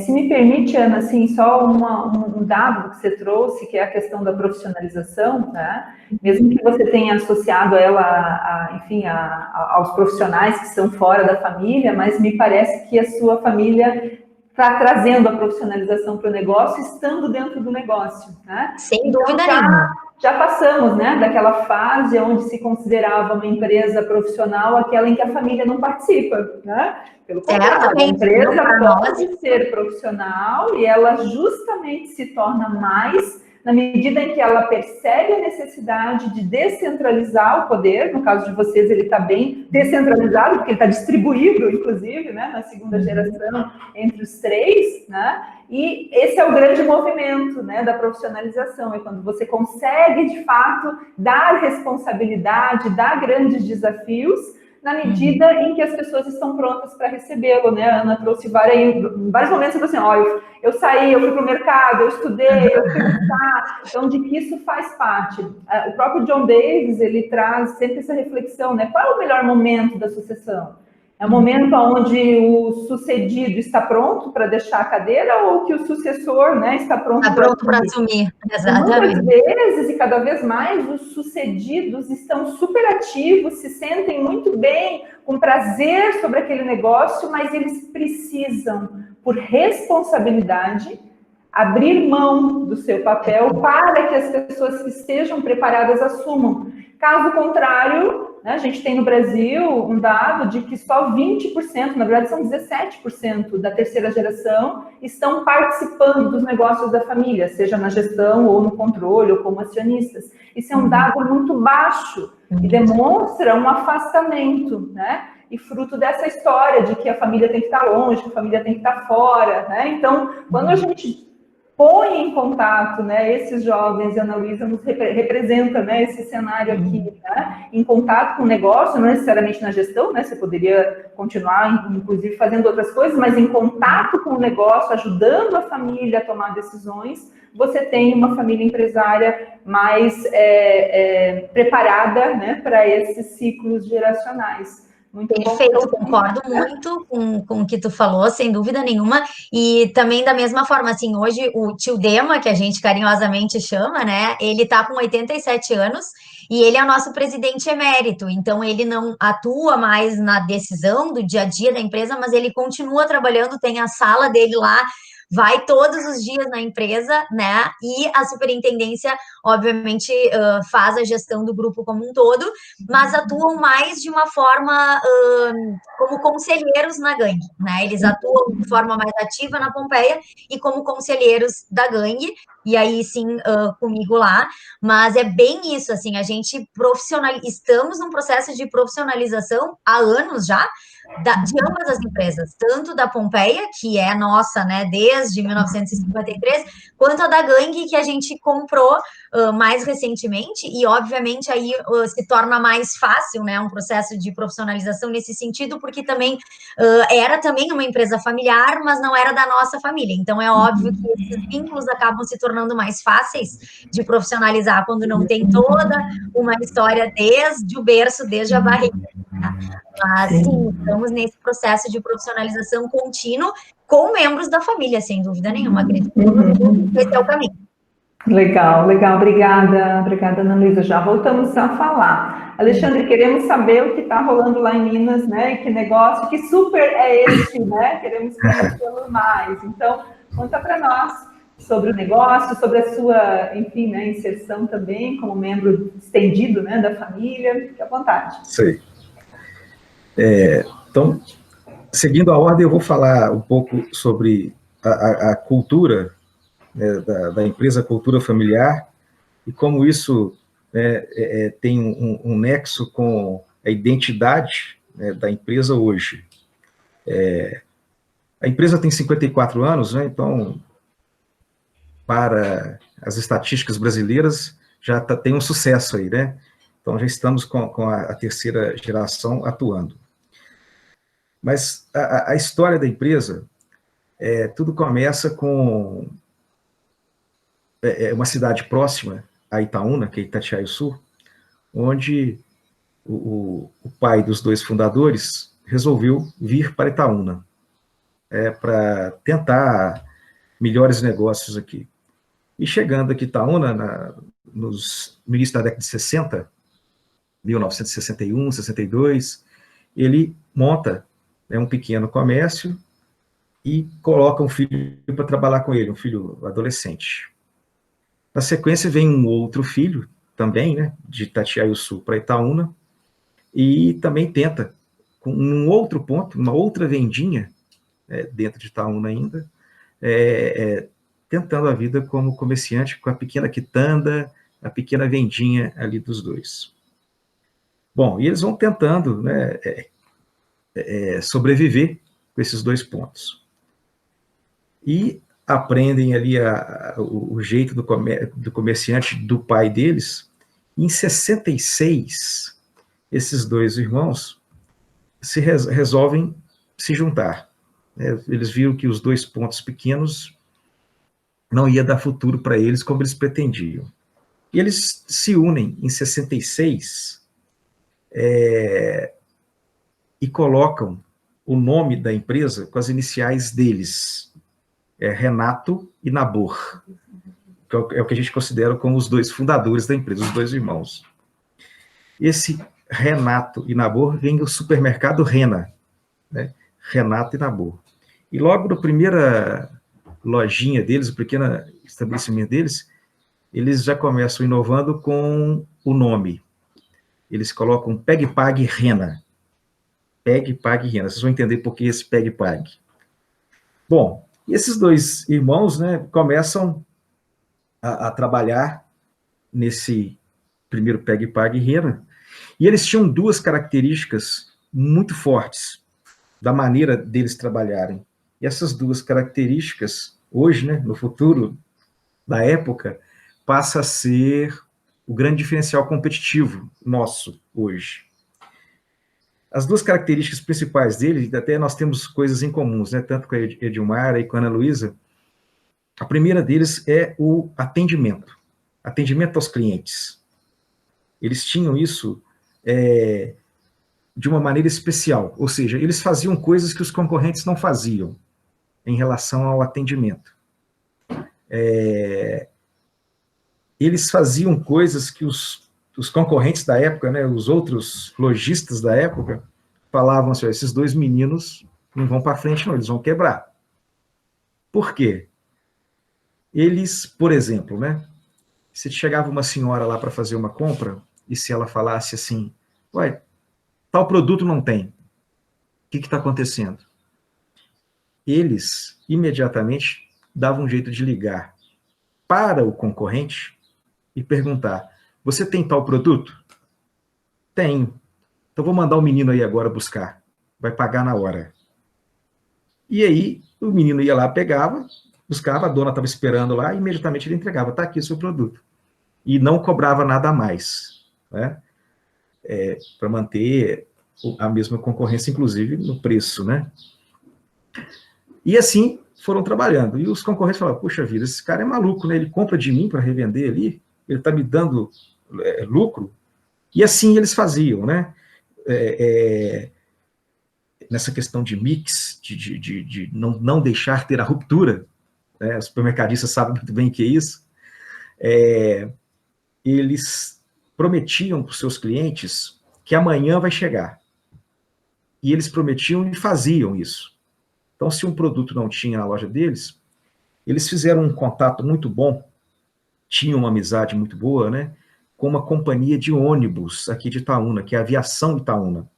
Se me permite, Ana, assim, só um dado que você trouxe, que é a questão da profissionalização, né? Mesmo que você tenha associado ela, enfim, aos profissionais que estão fora da família, mas me parece que a sua família está trazendo a profissionalização para o negócio, estando dentro do negócio, né? Sem dúvida nenhuma. Já passamos, né, daquela fase onde se considerava uma empresa profissional aquela em que a família não participa, né? Pelo contrário, a empresa pode ser profissional e ela justamente se torna mais na medida em que ela percebe a necessidade de descentralizar o poder. No caso de vocês, ele está bem descentralizado, porque ele está distribuído, inclusive, né, na segunda geração, entre os três, né? E esse é o grande movimento, né, da profissionalização, é quando você consegue, de fato, dar responsabilidade, dar grandes desafios, na medida em que as pessoas estão prontas para recebê-lo, né? A Ana trouxe em vários momentos, assim, ó, eu saí, eu fui para o mercado, eu estudei, eu fui buscar, então de que isso faz parte. O próprio John Davis, ele traz sempre essa reflexão, né? Qual é o melhor momento da sucessão? É o momento onde o sucedido está pronto para deixar a cadeira ou que o sucessor, né, está pronto para assumir? Exatamente. Muitas vezes, e cada vez mais, os sucedidos estão super ativos, se sentem muito bem, com prazer sobre aquele negócio, mas eles precisam, por responsabilidade, abrir mão do seu papel para que as pessoas que estejam preparadas assumam. Caso contrário, né, a gente tem no Brasil um dado de que só 20%, na verdade são 17% da terceira geração, estão participando dos negócios da família, seja na gestão ou no controle ou como acionistas. Isso é um dado muito baixo e demonstra um afastamento, né? E fruto dessa história de que a família tem que estar longe, que a família tem que estar fora, né? Então, quando a gente põe em contato, né, esses jovens, e a Ana Luísa nos representa, né, esse cenário aqui, né, em contato com o negócio, não necessariamente na gestão, né, você poderia continuar, inclusive, fazendo outras coisas, mas em contato com o negócio, ajudando a família a tomar decisões, você tem uma família empresária mais preparada, né, para esses ciclos geracionais. Muito Perfeito, bom. concordo muito com o que tu falou, sem dúvida nenhuma, e também da mesma forma, assim, hoje o tio Dema, que a gente carinhosamente chama, né, ele tá com 87 anos, e ele é o nosso presidente emérito, então ele não atua mais na decisão do dia a dia da empresa, mas ele continua trabalhando, tem a sala dele lá, vai todos os dias na empresa, né, e a superintendência, obviamente, faz a gestão do grupo como um todo, mas atuam mais de uma forma como conselheiros na gangue, né, eles atuam de forma mais ativa na Pompeia e como conselheiros da gangue, e aí sim, comigo lá, mas é bem isso, assim, a gente estamos num processo de profissionalização há anos já, de ambas as empresas, tanto da Pompeia, que é nossa, né, desde 1953, quanto a da Gangue, que a gente comprou mais recentemente, e obviamente aí se torna mais fácil, né, um processo de profissionalização nesse sentido, porque também era também uma empresa familiar, mas não era da nossa família, então é óbvio que esses vínculos acabam se tornando mais fáceis de profissionalizar quando não tem toda uma história desde o berço, desde a barriga. Mas sim, estamos nesse processo de profissionalização contínuo com membros da família, sem dúvida nenhuma. Acredito que esse é o caminho. Legal, legal. Obrigada, Ana Luísa. Já voltamos a falar. Alexandre, queremos saber o que está rolando lá em Minas, né? Que negócio, que super é este, né? Queremos conhecê-lo mais. Então, conta para nós sobre o negócio, sobre a sua, enfim, né, inserção também como membro estendido, né, da família. Fique à vontade. Sei. Então, seguindo a ordem, eu vou falar um pouco sobre a cultura, né, da empresa, cultura familiar, e como isso, né, tem um nexo com a identidade, né, da empresa hoje. A empresa tem 54 anos, né, então, para as estatísticas brasileiras, já tem um sucesso aí, né? Então, já estamos com a terceira geração atuando. Mas a história da empresa, tudo começa com uma cidade próxima a Itaúna, que é Itatiaia-Sul, onde o pai dos dois fundadores resolveu vir para Itaúna, para tentar melhores negócios aqui. E chegando aqui em Itaúna, no início da década de 60, 1961, 62, ele monta, né, um pequeno comércio e coloca um filho para trabalhar com ele, um filho adolescente. Na sequência vem um outro filho, também, né, de Itatiaia-Sul para Itaúna, e também tenta, com um outro ponto, uma outra vendinha, dentro de Itaúna ainda, tentando a vida como comerciante, com a pequena quitanda, a pequena vendinha ali dos dois. Bom, e eles vão tentando, né, sobreviver com esses dois pontos. E aprendem ali o jeito do comerciante do pai deles. Em 66, esses dois irmãos resolvem se juntar. Eles viram que os dois pontos pequenos não ia dar futuro para eles como eles pretendiam. E eles se unem em 66 e colocam o nome da empresa com as iniciais deles, Renato e Nabor, que é o que a gente considera como os dois fundadores da empresa, os dois irmãos. Esse Renato e Nabor vem do supermercado Rena, né? Renato e Nabor. E logo na primeira lojinha deles, o pequeno estabelecimento deles, eles já começam inovando com o nome. Eles colocam Peg Pag Rena. Peg Pag Rena. Vocês vão entender por que esse Peg Pag. Bom, esses dois irmãos, né, começam a trabalhar nesse primeiro Peg Pag Rena, e eles tinham duas características muito fortes da maneira deles trabalharem. E essas duas características, hoje, né, no futuro da época, passa a ser o grande diferencial competitivo nosso hoje. As duas características principais dele, até nós temos coisas em comuns, né, tanto com a Edilmara e com a Ana Luísa. A primeira deles é o atendimento aos clientes. Eles tinham isso de uma maneira especial, ou seja, eles faziam coisas que os concorrentes não faziam em relação ao atendimento. Eles faziam coisas que os concorrentes da época, né, os outros lojistas da época, falavam assim: esses dois meninos não vão para frente não, eles vão quebrar. Por quê? Eles, por exemplo, né, se chegava uma senhora lá para fazer uma compra, e se ela falasse assim: ué, tal produto não tem, o que está acontecendo? Eles, imediatamente, davam um jeito de ligar para o concorrente e perguntar: você tem tal produto? Tenho. Então vou mandar o menino aí agora buscar. Vai pagar na hora. E aí o menino ia lá, pegava, buscava, a dona estava esperando lá, e imediatamente ele entregava: está aqui o seu produto. E não cobrava nada a mais, né? Para manter a mesma concorrência, inclusive no preço, né? E assim foram trabalhando. E os concorrentes falavam: puxa vida, esse cara é maluco, né? Ele compra de mim para revender ali, ele está me dando lucro. E assim eles faziam, né? Nessa questão de mix, de não deixar ter a ruptura, né? Os supermercadistas sabem muito bem o que é isso. Eles prometiam para os seus clientes que amanhã vai chegar. E eles prometiam e faziam isso. Então, se um produto não tinha na loja deles, eles fizeram um contato muito bom, tinham uma amizade muito boa, né, com uma companhia de ônibus aqui de Itaúna, que é a Aviação Itaúna.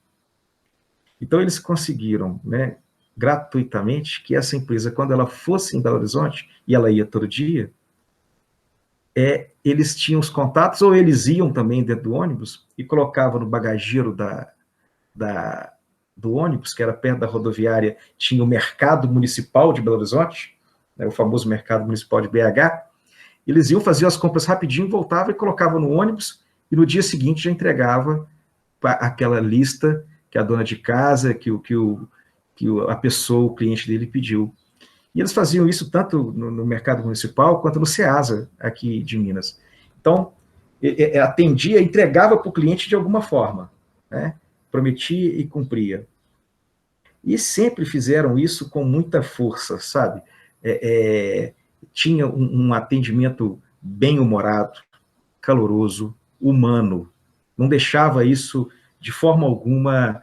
Então, eles conseguiram, né, gratuitamente, que essa empresa, quando ela fosse em Belo Horizonte, e ela ia todo dia, eles tinham os contatos, ou eles iam também dentro do ônibus, e colocavam no bagageiro do ônibus, que era perto da rodoviária, tinha o Mercado Municipal de Belo Horizonte, né, o famoso Mercado Municipal de BH, eles iam fazer as compras rapidinho, voltavam e colocavam no ônibus, e no dia seguinte já entregava aquela lista que a dona de casa, que a pessoa, o cliente dele pediu. E eles faziam isso tanto no mercado municipal, quanto no Ceasa, aqui de Minas. Então, atendia, entregava para o cliente de alguma forma, né? Prometia e cumpria. E sempre fizeram isso com muita força, sabe? Tinha um atendimento bem-humorado, caloroso, humano. Não deixava isso, de forma alguma,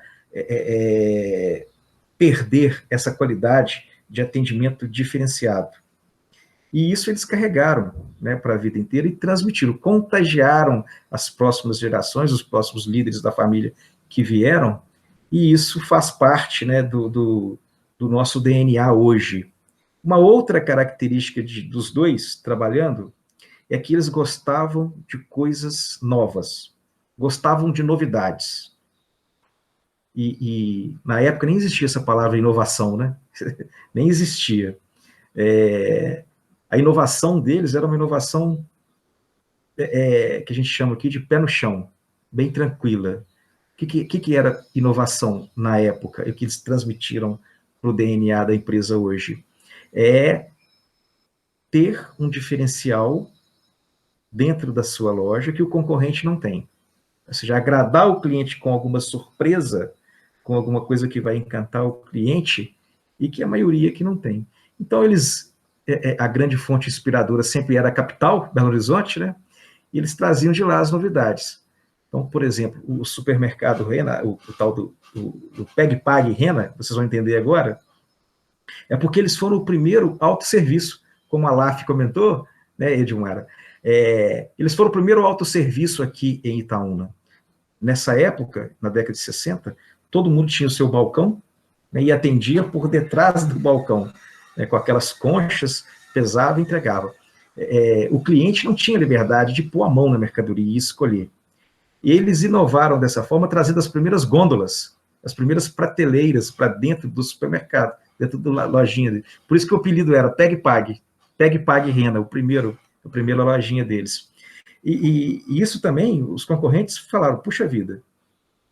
perder essa qualidade de atendimento diferenciado. E isso eles carregaram, né, para a vida inteira e transmitiram, contagiaram as próximas gerações, os próximos líderes da família que vieram, e isso faz parte, né, do nosso DNA hoje. Uma outra característica dos dois trabalhando é que eles gostavam de coisas novas, gostavam de novidades. E na época nem existia essa palavra inovação, né? Nem existia. A inovação deles era uma inovação que a gente chama aqui de pé no chão, bem tranquila. O que era inovação na época, e o que eles transmitiram para o DNA da empresa hoje? É ter um diferencial dentro da sua loja que o concorrente não tem. Ou seja, agradar o cliente com alguma surpresa, com alguma coisa que vai encantar o cliente, e que a maioria que não tem. Então, a grande fonte inspiradora sempre era a capital, Belo Horizonte, né? E eles traziam de lá as novidades. Então, por exemplo, o supermercado Rena, o tal do Peg Pag Rena, vocês vão entender agora, é porque eles foram o primeiro autosserviço, como a LAF comentou, né, Edilmara? Eles foram o primeiro autosserviço aqui em Itaúna. Nessa época, na década de 60, todo mundo tinha o seu balcão, né, e atendia por detrás do balcão, né, com aquelas conchas, pesava e entregava. O cliente não tinha liberdade de pôr a mão na mercadoria e escolher. Eles inovaram dessa forma, trazendo as primeiras gôndolas, as primeiras prateleiras para dentro do supermercado, dentro da lojinha dele. Por isso que o apelido era Peg Pag Rena, a primeira lojinha deles. E isso também, os concorrentes falaram, puxa vida,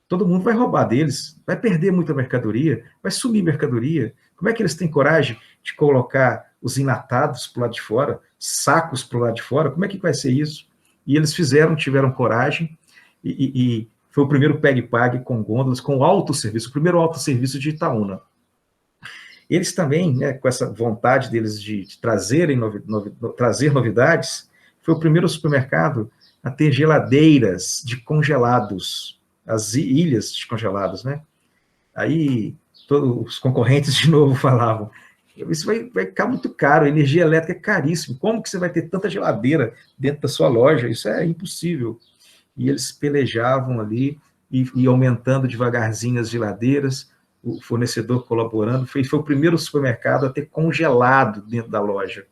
todo mundo vai roubar deles, vai perder muita mercadoria, vai sumir mercadoria. Como é que eles têm coragem de colocar os enlatados para o lado de fora, sacos para o lado de fora? Como é que vai ser isso? E eles tiveram coragem, e foi o primeiro Peg Pag com gôndolas, com autosserviço, o primeiro autosserviço de Itaúna. Eles também, né, com essa vontade deles de trazer novidades, foi o primeiro supermercado a ter geladeiras de congelados, as ilhas de congelados, né? Aí todos os concorrentes de novo falavam, isso vai ficar muito caro, a energia elétrica é caríssima, como que você vai ter tanta geladeira dentro da sua loja? Isso é impossível. E eles pelejavam ali, e aumentando devagarzinho as geladeiras, o fornecedor colaborando, foi o primeiro supermercado a ter congelado dentro da loja.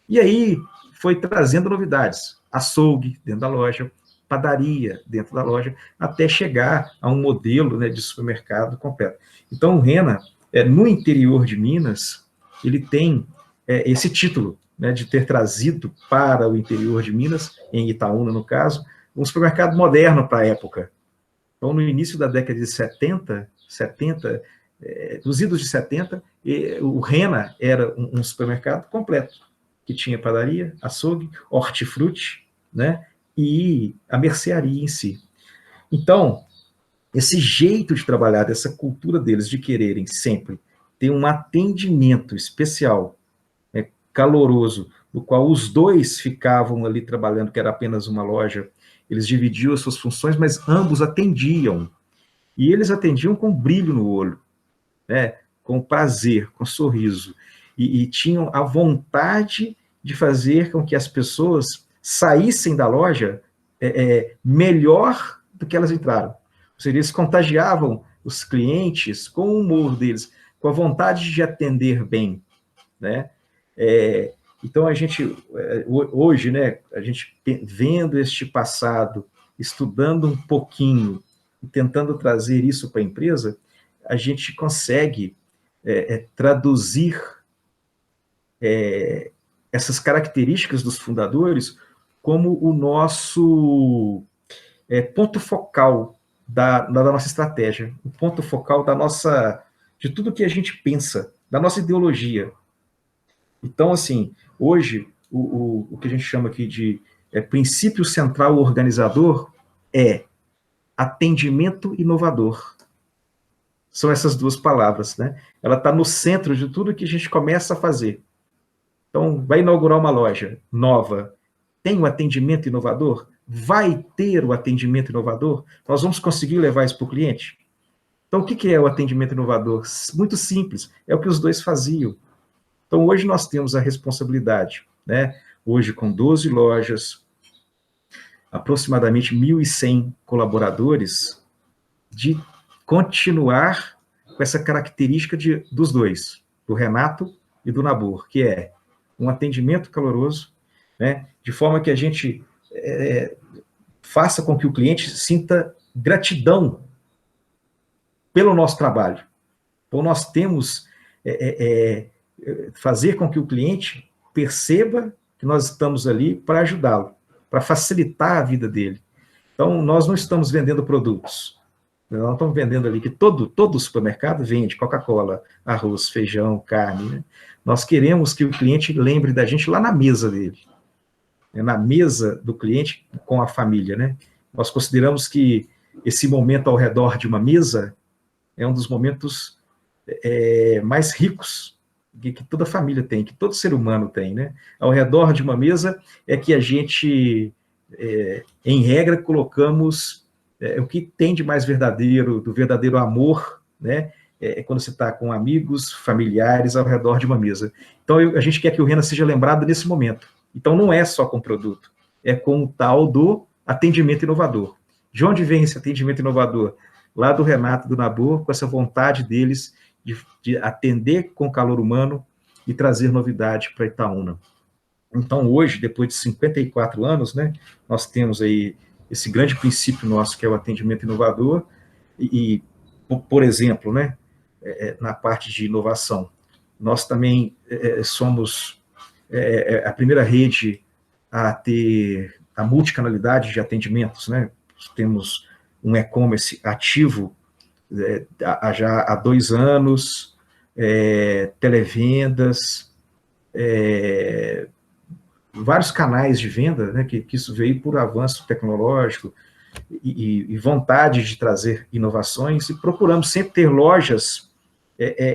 E aí foi trazendo novidades, açougue dentro da loja, padaria dentro da loja, até chegar a um modelo, né, de supermercado completo. Então, o Rena, no interior de Minas, ele tem esse título, né, de ter trazido para o interior de Minas, em Itaúna, no caso, um supermercado moderno para a época. Então, no início da década de 70, nos idos de 70, o Rena era um supermercado completo, que tinha padaria, açougue, hortifruti, né, e a mercearia em si. Então, esse jeito de trabalhar, dessa cultura deles de quererem sempre ter um atendimento especial, né, caloroso, no qual os dois ficavam ali trabalhando, que era apenas uma loja, eles dividiam as suas funções, mas ambos atendiam. E eles atendiam com brilho no olho, né, com prazer, com sorriso. e tinham a vontade de fazer com que as pessoas saíssem da loja melhor do que elas entraram. Ou seja, eles contagiavam os clientes com o humor deles, com a vontade de atender bem, né? Então, a gente, hoje, né, a gente vendo este passado, estudando um pouquinho e tentando trazer isso para a empresa, a gente consegue traduzir essas características dos fundadores como o nosso ponto focal da nossa estratégia, o ponto focal de tudo que a gente pensa, da nossa ideologia. Então, assim, hoje, o que a gente chama aqui de princípio central organizador é atendimento inovador. São essas duas palavras, né? Ela está no centro de tudo que a gente começa a fazer. Então, vai inaugurar uma loja nova, tem um atendimento inovador? Vai ter o atendimento inovador? Nós vamos conseguir levar isso para o cliente? Então, o que é o atendimento inovador? Muito simples, é o que os dois faziam. Então, hoje nós temos a responsabilidade, né? Hoje, com 12 lojas, aproximadamente 1.100 colaboradores, de continuar com essa característica dos dois, do Renato e do Nabor, que é um atendimento caloroso, né? De forma que a gente faça com que o cliente sinta gratidão pelo nosso trabalho. Então, nós temos fazer com que o cliente perceba que nós estamos ali para ajudá-lo, para facilitar a vida dele. Então, nós não estamos vendendo produtos. Nós não estamos vendendo ali que todo supermercado vende Coca-Cola, arroz, feijão, carne, né? Nós queremos que o cliente lembre da gente lá na mesa dele, na mesa do cliente com a família, né? Nós consideramos que esse momento ao redor de uma mesa é um dos momentos mais ricos que toda família tem, que todo ser humano tem, né? Ao redor de uma mesa é que a gente, em regra, colocamos o que tem de mais verdadeiro, do verdadeiro amor, né? Quando você está com amigos, familiares ao redor de uma mesa. Então, a gente quer que o Rena seja lembrado nesse momento. Então, não é só com produto, é com o tal do atendimento inovador. De onde vem esse atendimento inovador? Lá do Renato e do Nabor, com essa vontade deles de atender com calor humano e trazer novidade para Itaúna. Então, hoje, depois de 54 anos, né, nós temos aí esse grande princípio nosso, que é o atendimento inovador, e por exemplo, né, na parte de inovação, nós também somos a primeira rede a ter a multicanalidade de atendimentos, né? Temos um e-commerce ativo já há 2 anos, televendas, vários canais de venda, né, que isso veio por avanço tecnológico e vontade de trazer inovações, e procuramos sempre ter lojas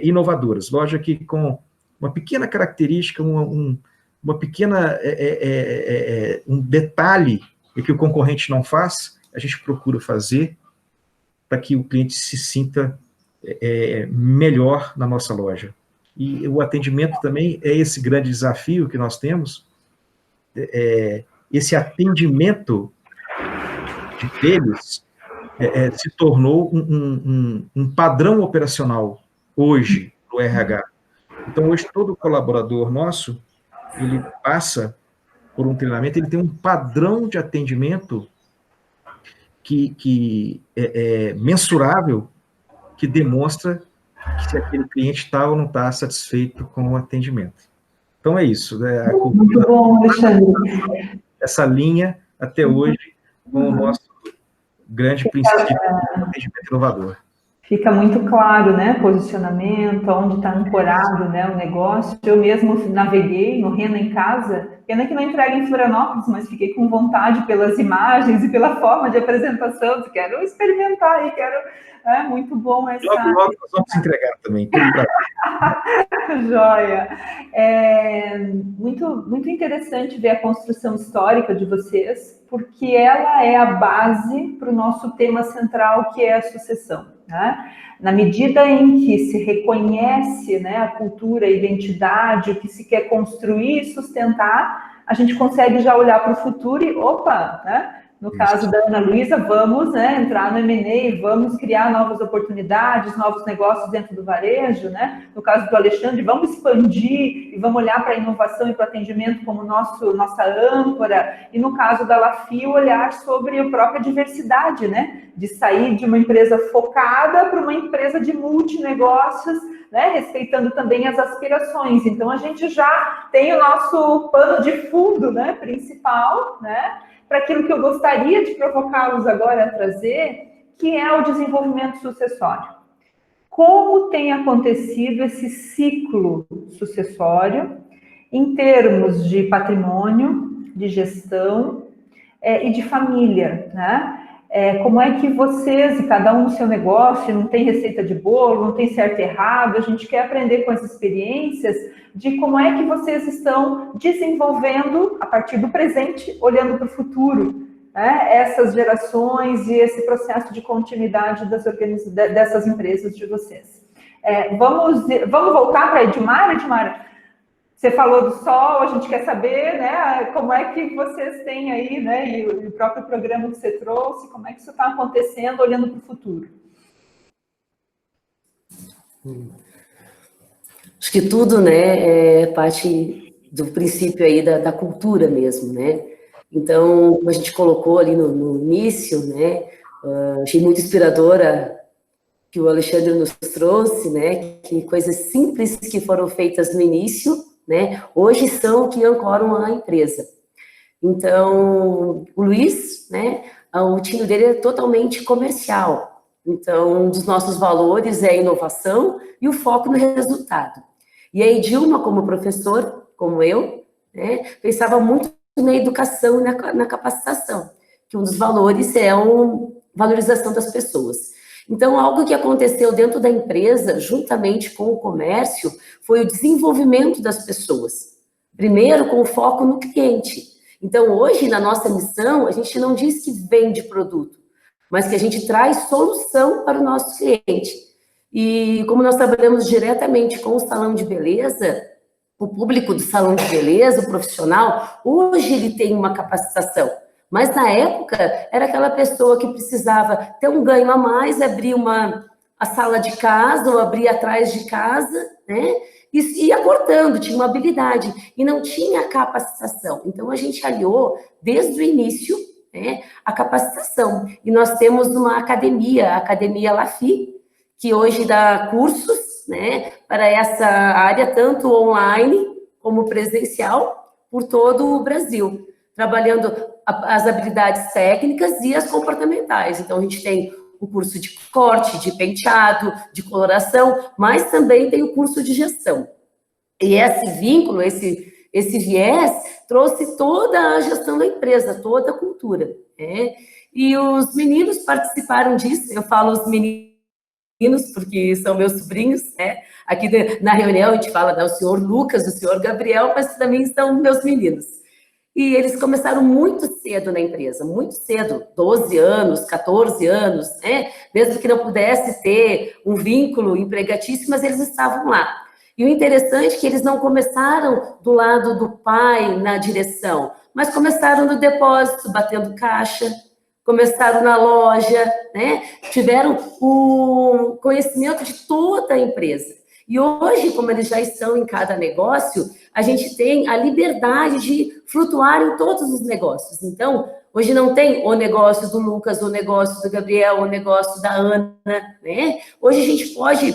inovadoras, loja que com uma pequena característica, uma pequena, um detalhe que o concorrente não faz, a gente procura fazer para que o cliente se sinta melhor na nossa loja. E o atendimento também é esse grande desafio que nós temos, esse atendimento deles se tornou um padrão operacional hoje no RH. Então, hoje, todo colaborador nosso, ele passa por um treinamento, ele tem um padrão de atendimento que é mensurável, que demonstra que se aquele cliente está ou não está satisfeito com o atendimento. Então, é isso. Né? Muito bom, Alexandre. Essa linha, até hoje, com o nosso grande princípio de atendimento inovador. Fica muito claro, né, posicionamento, onde está ancorado, né, o negócio. Eu mesmo naveguei no Rena em Casa, pena que não entrega em Florianópolis, mas fiquei com vontade pelas imagens e pela forma de apresentação. Quero experimentar e quero... muito bom essa... Logo nós vamos entregar também. Joia. Muito interessante ver a construção histórica de vocês, porque ela é a base para o nosso tema central, que é a sucessão. né? Na medida em que se reconhece, né, a cultura, a identidade, o que se quer construir e sustentar, a gente consegue já olhar para o futuro e, opa, né? No caso da Ana Luísa, vamos, né, entrar no M&A, vamos criar novas oportunidades, novos negócios dentro do varejo, né? No caso do Alexandre, vamos expandir e vamos olhar para a inovação e para o atendimento como nossa âncora. E no caso da Lafi, olhar sobre a própria diversidade, né? De sair de uma empresa focada para uma empresa de multinegócios, né? Respeitando também as aspirações. Então, a gente já tem o nosso pano de fundo, né, principal, né? Para aquilo que eu gostaria de provocá-los agora a trazer, que é o desenvolvimento sucessório. Como tem acontecido esse ciclo sucessório em termos de patrimônio, de gestão e de família, né? Como é que vocês, e cada um no seu negócio, não tem receita de bolo, não tem certo e errado, a gente quer aprender com as experiências de como é que vocês estão desenvolvendo, a partir do presente, olhando para o futuro, né, essas gerações e esse processo de continuidade dessas empresas de vocês. Vamos voltar para a Edmara. Edmara, você falou do sol, a gente quer saber, né, como é que vocês têm aí, né, e o próprio programa que você trouxe, como é que isso está acontecendo olhando para o futuro? Acho que tudo, né, é parte do princípio aí da cultura mesmo, né? Então, como a gente colocou ali no início, né, achei muito inspiradora que o Alexandre nos trouxe, né, que coisas simples que foram feitas no início, né, hoje são que ancoram a empresa. Então, o Luiz, né, o time dele é totalmente comercial. Então, um dos nossos valores é a inovação e o foco no resultado. E aí, Dilma, como professor, como eu, né, pensava muito na educação e na capacitação, que um dos valores é a valorização das pessoas. Então, algo que aconteceu dentro da empresa, juntamente com o comércio, foi o desenvolvimento das pessoas. Primeiro, com o foco no cliente. Então, hoje, na nossa missão, a gente não diz que vende produto, mas que a gente traz solução para o nosso cliente. E como nós trabalhamos diretamente com o salão de beleza, o público do salão de beleza, o profissional, hoje ele tem uma capacitação. Mas na época, era aquela pessoa que precisava ter um ganho a mais, abrir a sala de casa ou abrir atrás de casa, né? E ia cortando, tinha uma habilidade e não tinha capacitação. Então, a gente aliou, desde o início, né, a capacitação. E nós temos uma academia, a Academia Lafi, que hoje dá cursos, né, para essa área, tanto online como presencial, por todo o Brasil, trabalhando as habilidades técnicas e as comportamentais. Então, a gente tem o curso de corte, de penteado, de coloração, mas também tem o curso de gestão. E esse vínculo, esse viés, trouxe toda a gestão da empresa, toda a cultura, né? E os meninos participaram disso, eu falo os meninos porque são meus sobrinhos, né? Aqui na reunião a gente fala do senhor Lucas, do senhor Gabriel, mas também são meus meninos. E eles começaram muito cedo na empresa, muito cedo, 12 anos, 14 anos, né? Mesmo que não pudesse ter um vínculo empregatício, mas eles estavam lá. E o interessante é que eles não começaram do lado do pai na direção, mas começaram no depósito, batendo caixa, começaram na loja, né? Tiveram o conhecimento de toda a empresa. E hoje, como eles já estão em cada negócio, a gente tem a liberdade de flutuar em todos os negócios. Então, hoje não tem o negócio do Lucas, o negócio do Gabriel, o negócio da Ana, né? Hoje a gente pode,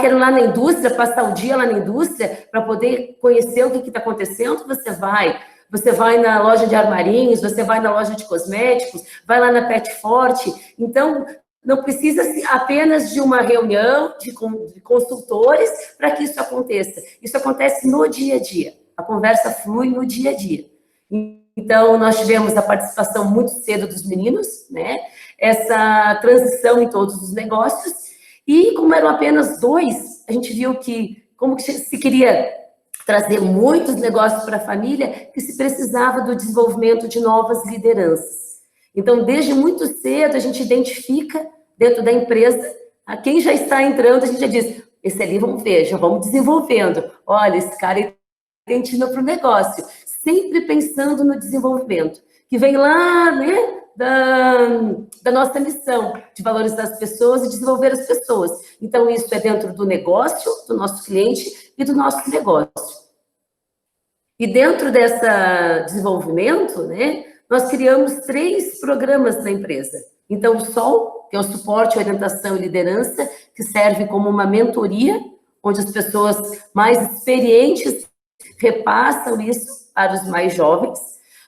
quero ir lá na indústria, passar o dia lá na indústria para poder conhecer o que está acontecendo, você vai na loja de armarinhos, você vai na loja de cosméticos, vai lá na Pet Forte. Então, não precisa apenas de uma reunião de consultores para que isso aconteça. Isso acontece no dia a dia. A conversa flui no dia a dia. Então, nós tivemos a participação muito cedo dos meninos, né? Essa transição em todos os negócios. E como eram apenas 2, a gente viu que, como que se queria trazer muitos negócios para a família, que se precisava do desenvolvimento de novas lideranças. Então, desde muito cedo, a gente identifica dentro da empresa A quem já está entrando, a gente já diz, esse ali, vamos ver, já vamos desenvolvendo. Olha, esse cara é argentino para o negócio. Sempre pensando no desenvolvimento, que vem lá, né, da nossa missão de valorizar as pessoas e desenvolver as pessoas. Então, isso é dentro do negócio, do nosso cliente e do nosso negócio. E dentro desse desenvolvimento, né, nós criamos 3 programas na empresa. Então, o SOL, que é o Suporte, Orientação e Liderança, que serve como uma mentoria, onde as pessoas mais experientes repassam isso para os mais jovens.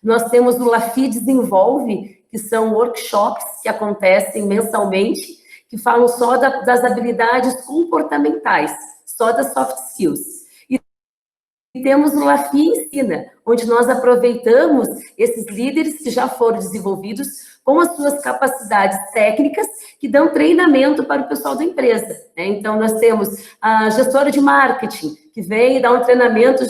Nós temos o LAFI Desenvolve, que são workshops que acontecem mensalmente, que falam só das habilidades comportamentais, só das soft skills. E temos o LAFI Ensina, onde nós aproveitamos esses líderes que já foram desenvolvidos com as suas capacidades técnicas, que dão treinamento para o pessoal da empresa, né? Então, nós temos a gestora de marketing, que vem dar um treinamento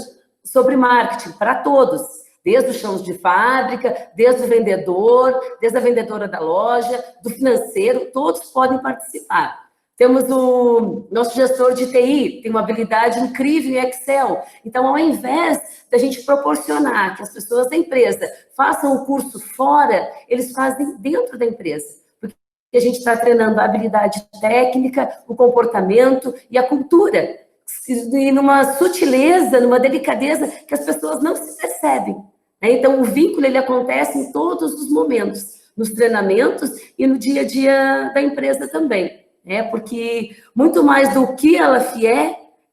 sobre marketing para todos, desde os chãos de fábrica, desde o vendedor, desde a vendedora da loja, do financeiro, todos podem participar. Temos o nosso gestor de TI, tem uma habilidade incrível em Excel. Então, ao invés da gente proporcionar que as pessoas da empresa façam o curso fora, eles fazem dentro da empresa. Porque a gente está treinando a habilidade técnica, o comportamento e a cultura. E numa sutileza, numa delicadeza que as pessoas não se percebem. Então, o vínculo, ele acontece em todos os momentos, nos treinamentos e no dia a dia da empresa também. Porque muito mais do que a LAFI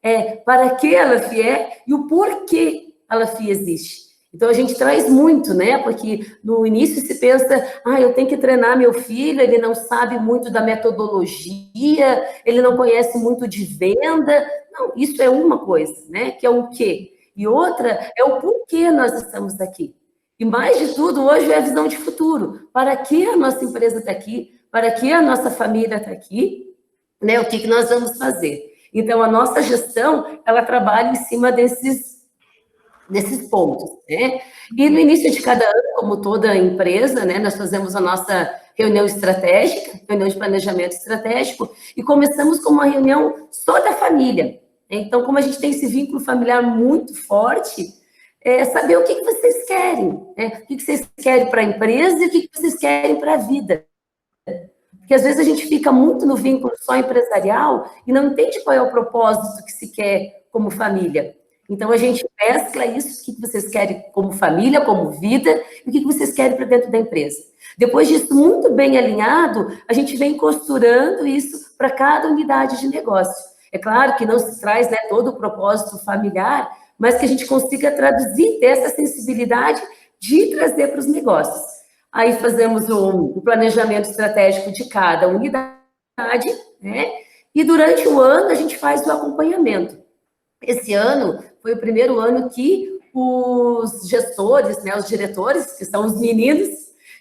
é para que a LAFI é e o porquê a LAFI existe. Então, a gente traz muito, né? Porque no início se pensa, eu tenho que treinar meu filho, ele não sabe muito da metodologia, ele não conhece muito de venda. Não, isso é uma coisa, né? Que é o quê? E outra é o porquê nós estamos aqui. E mais de tudo, hoje é a visão de futuro. Para que a nossa empresa está aqui? Para que a nossa família está aqui? Né? O que nós vamos fazer? Então, a nossa gestão, ela trabalha em cima desses pontos, né? E no início de cada ano, como toda empresa, né, nós fazemos a nossa reunião estratégica, reunião de planejamento estratégico, e começamos com uma reunião só da família. Então, como a gente tem esse vínculo familiar muito forte, saber o que vocês querem, né? O que vocês querem para a empresa e o que vocês querem para a vida. Porque às vezes a gente fica muito no vínculo só empresarial e não entende qual é o propósito que se quer como família. Então, a gente mescla isso, o que vocês querem como família, como vida, e o que vocês querem para dentro da empresa. Depois disso, muito bem alinhado, a gente vem costurando isso para cada unidade de negócio. É claro que não se traz, né, todo o propósito familiar, mas que a gente consiga traduzir dessa sensibilidade de trazer para os negócios. Aí fazemos o planejamento estratégico de cada unidade, né? E durante o ano a gente faz o acompanhamento. Esse ano foi o primeiro ano que os gestores, né, os diretores, que são os meninos,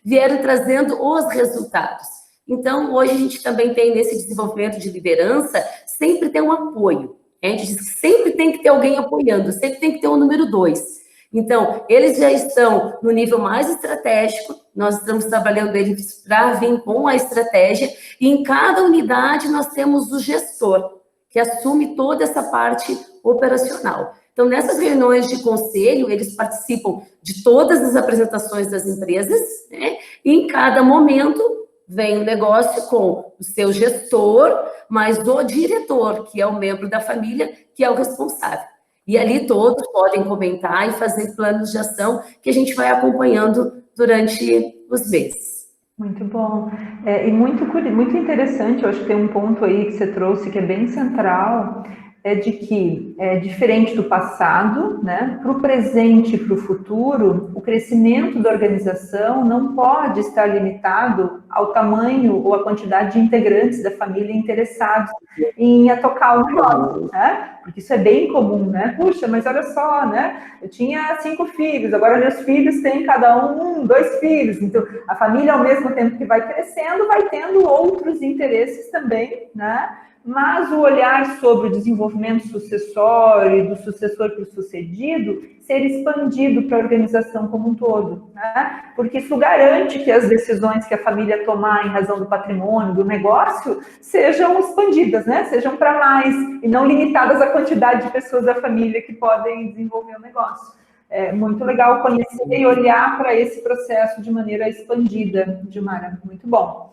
vieram trazendo os resultados. Então, hoje a gente também tem nesse desenvolvimento de liderança, sempre tem um apoio. A gente diz que sempre tem que ter alguém apoiando, sempre tem que ter um número 2. Então, eles já estão no nível mais estratégico, nós estamos trabalhando eles para vir com a estratégia, e em cada unidade nós temos o gestor, que assume toda essa parte operacional. Então, nessas reuniões de conselho, eles participam de todas as apresentações das empresas, né? E em cada momento vem o negócio com o seu gestor, mas o diretor, que é o membro da família, que é o responsável. E ali todos podem comentar e fazer planos de ação que a gente vai acompanhando durante os meses. Muito bom. E muito interessante, eu acho que tem um ponto aí que você trouxe que é bem central, é de que, diferente do passado, né, para o presente e para o futuro, o crescimento da organização não pode estar limitado ao tamanho ou à quantidade de integrantes da família interessados em tocar o negócio, né? Porque isso é bem comum, né? Puxa, mas olha só, né? Eu tinha 5 filhos, agora meus filhos têm cada um 2 filhos. Então, a família, ao mesmo tempo que vai crescendo, vai tendo outros interesses também, né? mas o olhar sobre o desenvolvimento sucessório e do sucessor para o sucedido ser expandido para a organização como um todo, né? Porque isso garante que as decisões que a família tomar em razão do patrimônio, do negócio, sejam expandidas, né? Sejam para mais, e não limitadas à quantidade de pessoas da família que podem desenvolver o negócio. É muito legal conhecer e olhar para esse processo de maneira expandida, Dilmara, muito bom.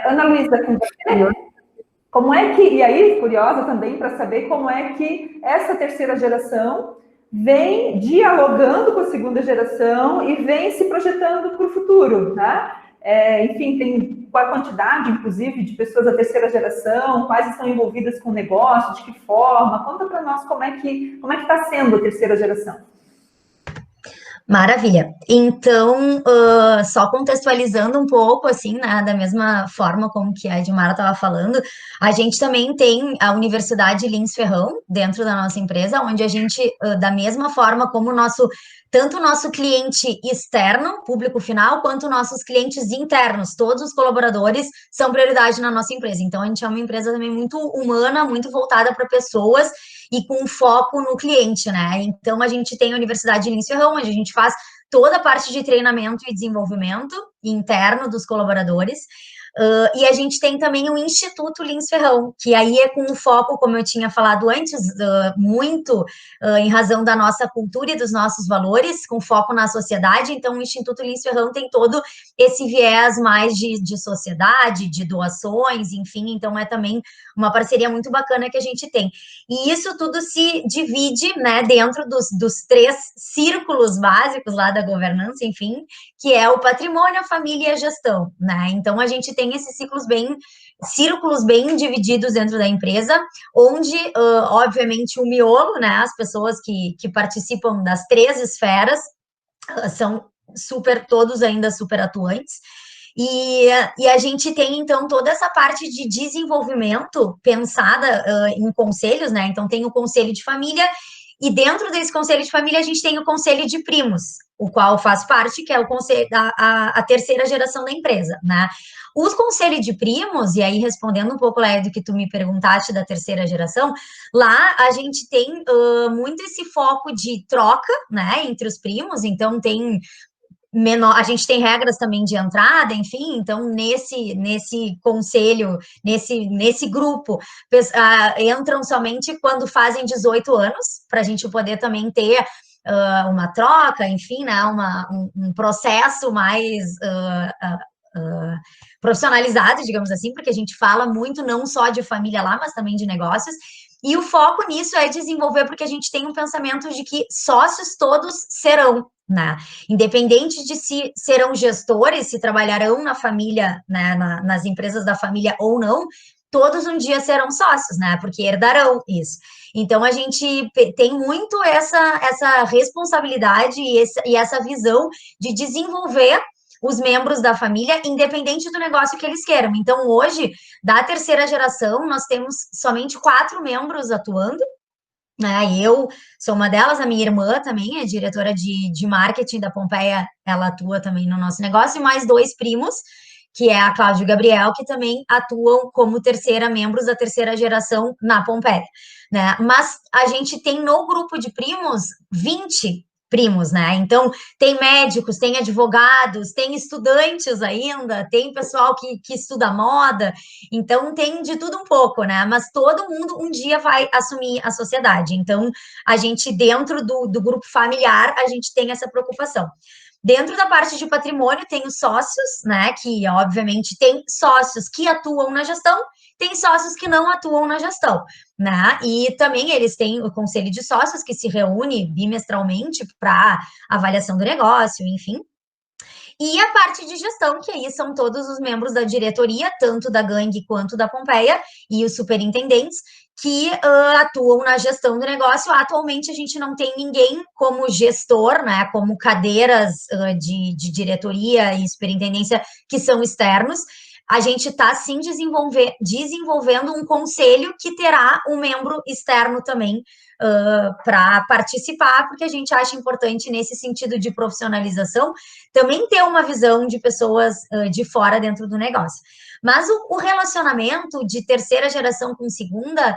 Ana Luísa, com você, como é que, e aí, curiosa também para saber como é que essa terceira geração vem dialogando com a segunda geração e vem se projetando para o futuro, né? Enfim, tem qual a quantidade, inclusive, de pessoas da terceira geração, quais estão envolvidas com o negócio, de que forma? Conta para nós como é que está sendo a terceira geração. Maravilha. Então, só contextualizando um pouco, assim, né, da mesma forma como que a Edmara estava falando, a gente também tem a Universidade Lins Ferrão dentro da nossa empresa, onde a gente, da mesma forma como tanto o nosso cliente externo, público final, quanto nossos clientes internos, todos os colaboradores são prioridade na nossa empresa. Então, a gente é uma empresa também muito humana, muito voltada para pessoas, e com foco no cliente, né? Então, a gente tem a Universidade Lins Ferrão, onde a gente faz toda a parte de treinamento e desenvolvimento interno dos colaboradores. E a gente tem também o Instituto Lins Ferrão, que aí é com o foco, como eu tinha falado antes, muito em razão da nossa cultura e dos nossos valores, com foco na sociedade. Então, o Instituto Lins Ferrão tem todo esse viés mais de sociedade, de doações, enfim. Então, é também uma parceria muito bacana que a gente tem. E isso tudo se divide, né, dentro dos 3 círculos básicos lá da governança, enfim, que é o patrimônio, a família e a gestão, né? Então, a gente tem esses círculos bem divididos dentro da empresa, onde, obviamente, o miolo, né, as pessoas que participam das 3 esferas, são todos ainda super atuantes, e a gente tem, então, toda essa parte de desenvolvimento pensada em conselhos, né? Então, tem o conselho de família, e dentro desse conselho de família, a gente tem o conselho de primos, o qual faz parte, que é o conselho, a terceira geração da empresa, né? Os conselhos de primos, e aí respondendo um pouco, Léa, do que tu me perguntaste da terceira geração, lá a gente tem muito esse foco de troca, né, entre os primos, então tem a gente tem regras também de entrada, enfim, então nesse conselho, nesse grupo, entram somente quando fazem 18 anos, para a gente poder também ter uma troca, enfim, né, um processo mais profissionalizado, digamos assim, porque a gente fala muito não só de família lá, mas também de negócios. E o foco nisso é desenvolver, porque a gente tem um pensamento de que sócios todos serão, né? Independente de se serão gestores, se trabalharão na família, né, nas empresas da família ou não, todos um dia serão sócios, né? Porque herdarão isso. Então, a gente tem muito essa responsabilidade e essa visão de desenvolver os membros da família, independente do negócio que eles queiram. Então, hoje, da terceira geração, nós temos somente 4 membros atuando, né? Eu sou uma delas, a minha irmã também é diretora de marketing da Pompeia, ela atua também no nosso negócio, e mais 2 primos, que é a Cláudia e o Gabriel, que também atuam como membros da terceira geração na Pompeia, né? Mas a gente tem no grupo de primos 20 primos, né? Então, tem médicos, tem advogados, tem estudantes ainda, tem pessoal que estuda moda, então tem de tudo um pouco, né? Mas todo mundo um dia vai assumir a sociedade. Então, a gente, dentro do grupo familiar, a gente tem essa preocupação. Dentro da parte de patrimônio, tem os sócios, né? Que, obviamente, tem sócios que atuam na gestão, tem sócios que não atuam na gestão, né? E também eles têm o conselho de sócios, que se reúne bimestralmente para avaliação do negócio, enfim. E a parte de gestão, que aí são todos os membros da diretoria, tanto da Gangue quanto da Pompeia, e os superintendentes, que atuam na gestão do negócio. Atualmente, a gente não tem ninguém como gestor, né, como cadeiras de diretoria e superintendência que são externos. A gente está, sim, desenvolvendo um conselho que terá um membro externo também para participar, porque a gente acha importante, nesse sentido de profissionalização, também ter uma visão de pessoas de fora dentro do negócio. Mas o relacionamento de terceira geração com segunda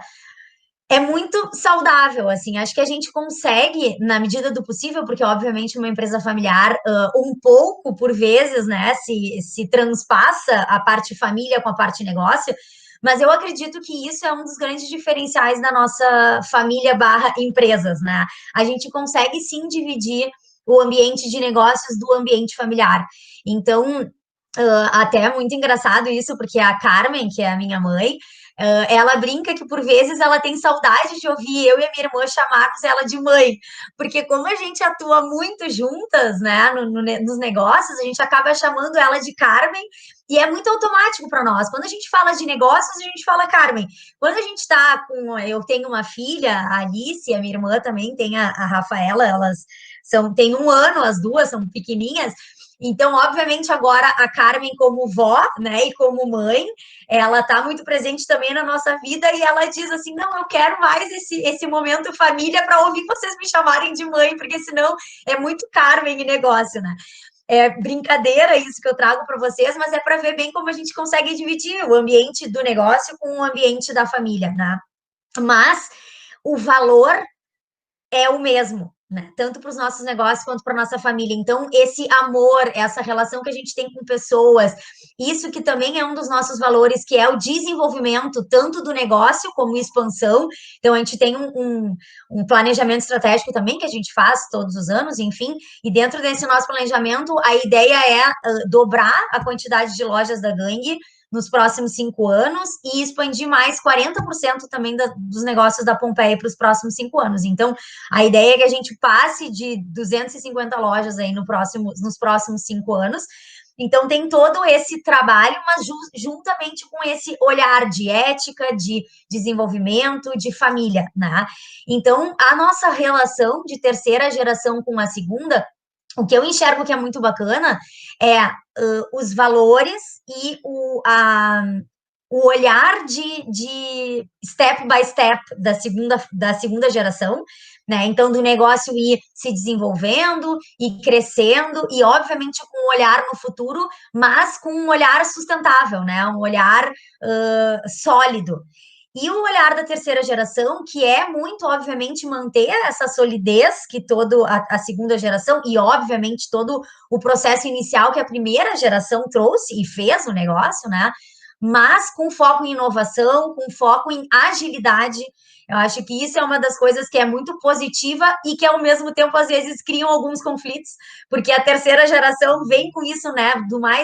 é muito saudável, assim, acho que a gente consegue, na medida do possível, porque, obviamente, uma empresa familiar, um pouco, por vezes, né, se transpassa a parte família com a parte negócio, mas eu acredito que isso é um dos grandes diferenciais da nossa família / empresas, né, a gente consegue, sim, dividir o ambiente de negócios do ambiente familiar, então, até é muito engraçado isso, porque a Carmen, que é a minha mãe, ela brinca que, por vezes, ela tem saudade de ouvir eu e a minha irmã chamarmos ela de mãe, porque como a gente atua muito juntas, né, nos negócios, a gente acaba chamando ela de Carmen, e é muito automático para nós. Quando a gente fala de negócios, a gente fala Carmen. Quando a gente está com... Eu tenho uma filha, a Alice, a minha irmã também tem a Rafaela, elas têm 1 ano, as duas são pequenininhas. Então, obviamente, agora a Carmen como vó, né, e como mãe, ela está muito presente também na nossa vida e ela diz assim, não, eu quero mais esse momento família para ouvir vocês me chamarem de mãe, porque senão é muito Carmen e negócio, né? É brincadeira isso que eu trago para vocês, mas é para ver bem como a gente consegue dividir o ambiente do negócio com o ambiente da família, né? Mas o valor é o mesmo, né? Tanto para os nossos negócios quanto para a nossa família. Então, esse amor, essa relação que a gente tem com pessoas, isso que também é um dos nossos valores, que é o desenvolvimento tanto do negócio como expansão. Então, a gente tem um planejamento estratégico também que a gente faz todos os anos, enfim, e dentro desse nosso planejamento, a ideia é dobrar a quantidade de lojas da Gangue nos próximos 5 anos e expandir mais 40% também dos negócios da Pompeia para os próximos 5 anos. Então, a ideia é que a gente passe de 250 lojas aí nos próximos 5 anos. Então, tem todo esse trabalho, mas juntamente com esse olhar de ética, de desenvolvimento, de família, né? Então, a nossa relação de terceira geração com a segunda, o que eu enxergo que é muito bacana é os valores e o olhar de step by step da segunda geração, né? Então, do negócio ir se desenvolvendo e crescendo, e obviamente com um olhar no futuro, mas com um olhar sustentável, né? Um olhar sólido. E o olhar da terceira geração, que é muito, obviamente, manter essa solidez que toda a segunda geração, e, obviamente, todo o processo inicial que a primeira geração trouxe e fez no negócio, né? Mas com foco em inovação, com foco em agilidade. Eu acho que isso é uma das coisas que é muito positiva e que, ao mesmo tempo, às vezes, criam alguns conflitos, porque a terceira geração vem com isso, né?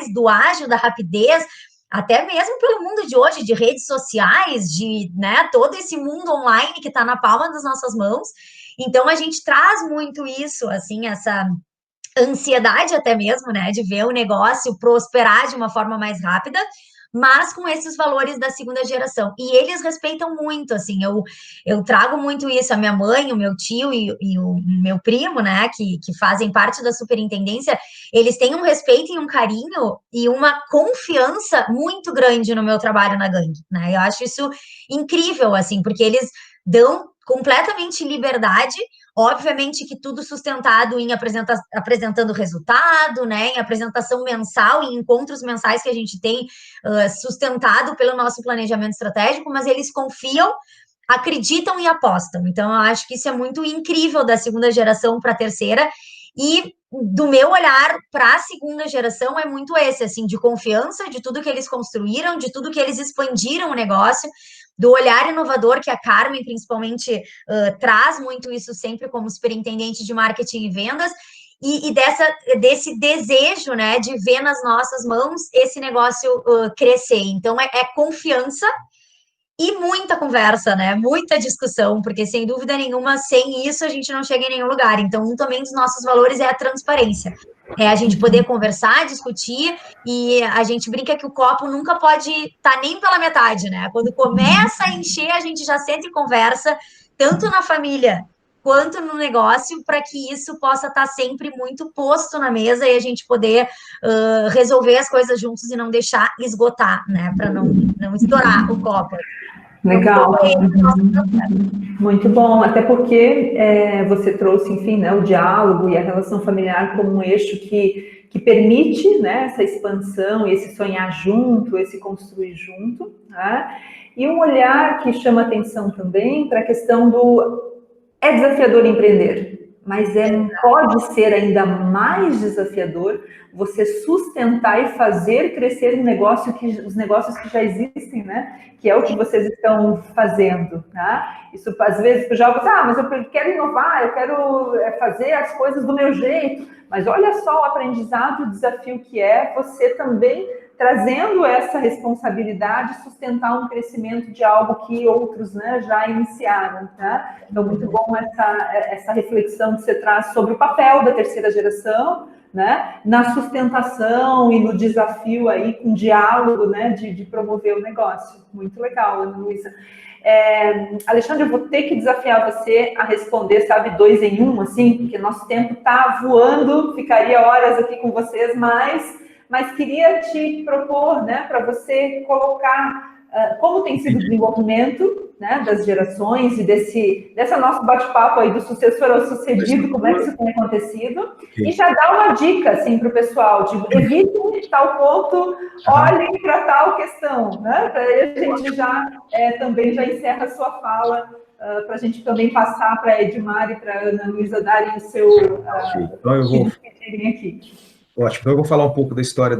Do ágil, da rapidez, até mesmo pelo mundo de hoje, de redes sociais, de, né, todo esse mundo online que está na palma das nossas mãos. Então, a gente traz muito isso, assim, essa ansiedade até mesmo, né, de ver o negócio prosperar de uma forma mais rápida, mas com esses valores da segunda geração. E eles respeitam muito, assim, eu trago muito isso, a minha mãe, o meu tio e o meu primo, né, que fazem parte da superintendência, eles têm um respeito e um carinho e uma confiança muito grande no meu trabalho na Gangue, né, eu acho isso incrível, assim, porque eles dão completamente liberdade, obviamente que tudo sustentado em apresentando resultado, né, em apresentação mensal, em encontros mensais que a gente tem sustentado pelo nosso planejamento estratégico, mas eles confiam, acreditam e apostam. Então, eu acho que isso é muito incrível da segunda geração para a terceira, e do meu olhar para a segunda geração é muito esse, assim, de confiança, de tudo que eles construíram, de tudo que eles expandiram o negócio, do olhar inovador que a Carmen, principalmente, traz muito isso sempre como superintendente de marketing e vendas, e desse desejo, né, de ver nas nossas mãos esse negócio crescer. Então, é confiança e muita conversa, né, muita discussão, porque, sem dúvida nenhuma, sem isso a gente não chega em nenhum lugar. Então, um também dos nossos valores é a transparência. É a gente poder conversar, discutir, e a gente brinca que o copo nunca pode estar nem pela metade, né? Quando começa a encher, a gente já senta e conversa, tanto na família quanto no negócio, para que isso possa estar sempre muito posto na mesa e a gente poder resolver as coisas juntos e não deixar esgotar, né? Para não estourar o copo. Legal. Muito bom, até porque você trouxe, enfim, né, o diálogo e a relação familiar como um eixo que que permite, né, essa expansão, esse sonhar junto, esse construir junto, né? E um olhar que chama atenção também para a questão do... É desafiador empreender, mas pode ser ainda mais desafiador você sustentar e fazer crescer os negócios que já existem, né? Que é o que vocês estão fazendo, tá? Isso, às vezes, já você, mas eu quero inovar, eu quero fazer as coisas do meu jeito. Mas olha só o aprendizado, o desafio que é você também trazendo essa responsabilidade, sustentar um crescimento de algo que outros, né, já iniciaram, tá? Então, muito bom essa reflexão que você traz sobre o papel da terceira geração, né, na sustentação e no desafio aí com diálogo, né, de promover o negócio. Muito legal, Ana Luísa. Alexandre, eu vou ter que desafiar você a responder, sabe, 2 em 1, assim, porque nosso tempo está voando, ficaria horas aqui com vocês, mas queria te propor, né, para você colocar como tem sido o desenvolvimento, né, das gerações e dessa nosso bate-papo aí do sucessor ao sucedido, como é que isso tem acontecido, e já dar uma dica, assim, para o pessoal, de evitem tal ponto, olhem para tal questão, né, para aí a gente já também já encerra a sua fala, para a gente também passar para a Edmar e para a Ana Luísa darem o seu... Então eu vou... aqui. Ótimo, então eu vou falar um pouco da história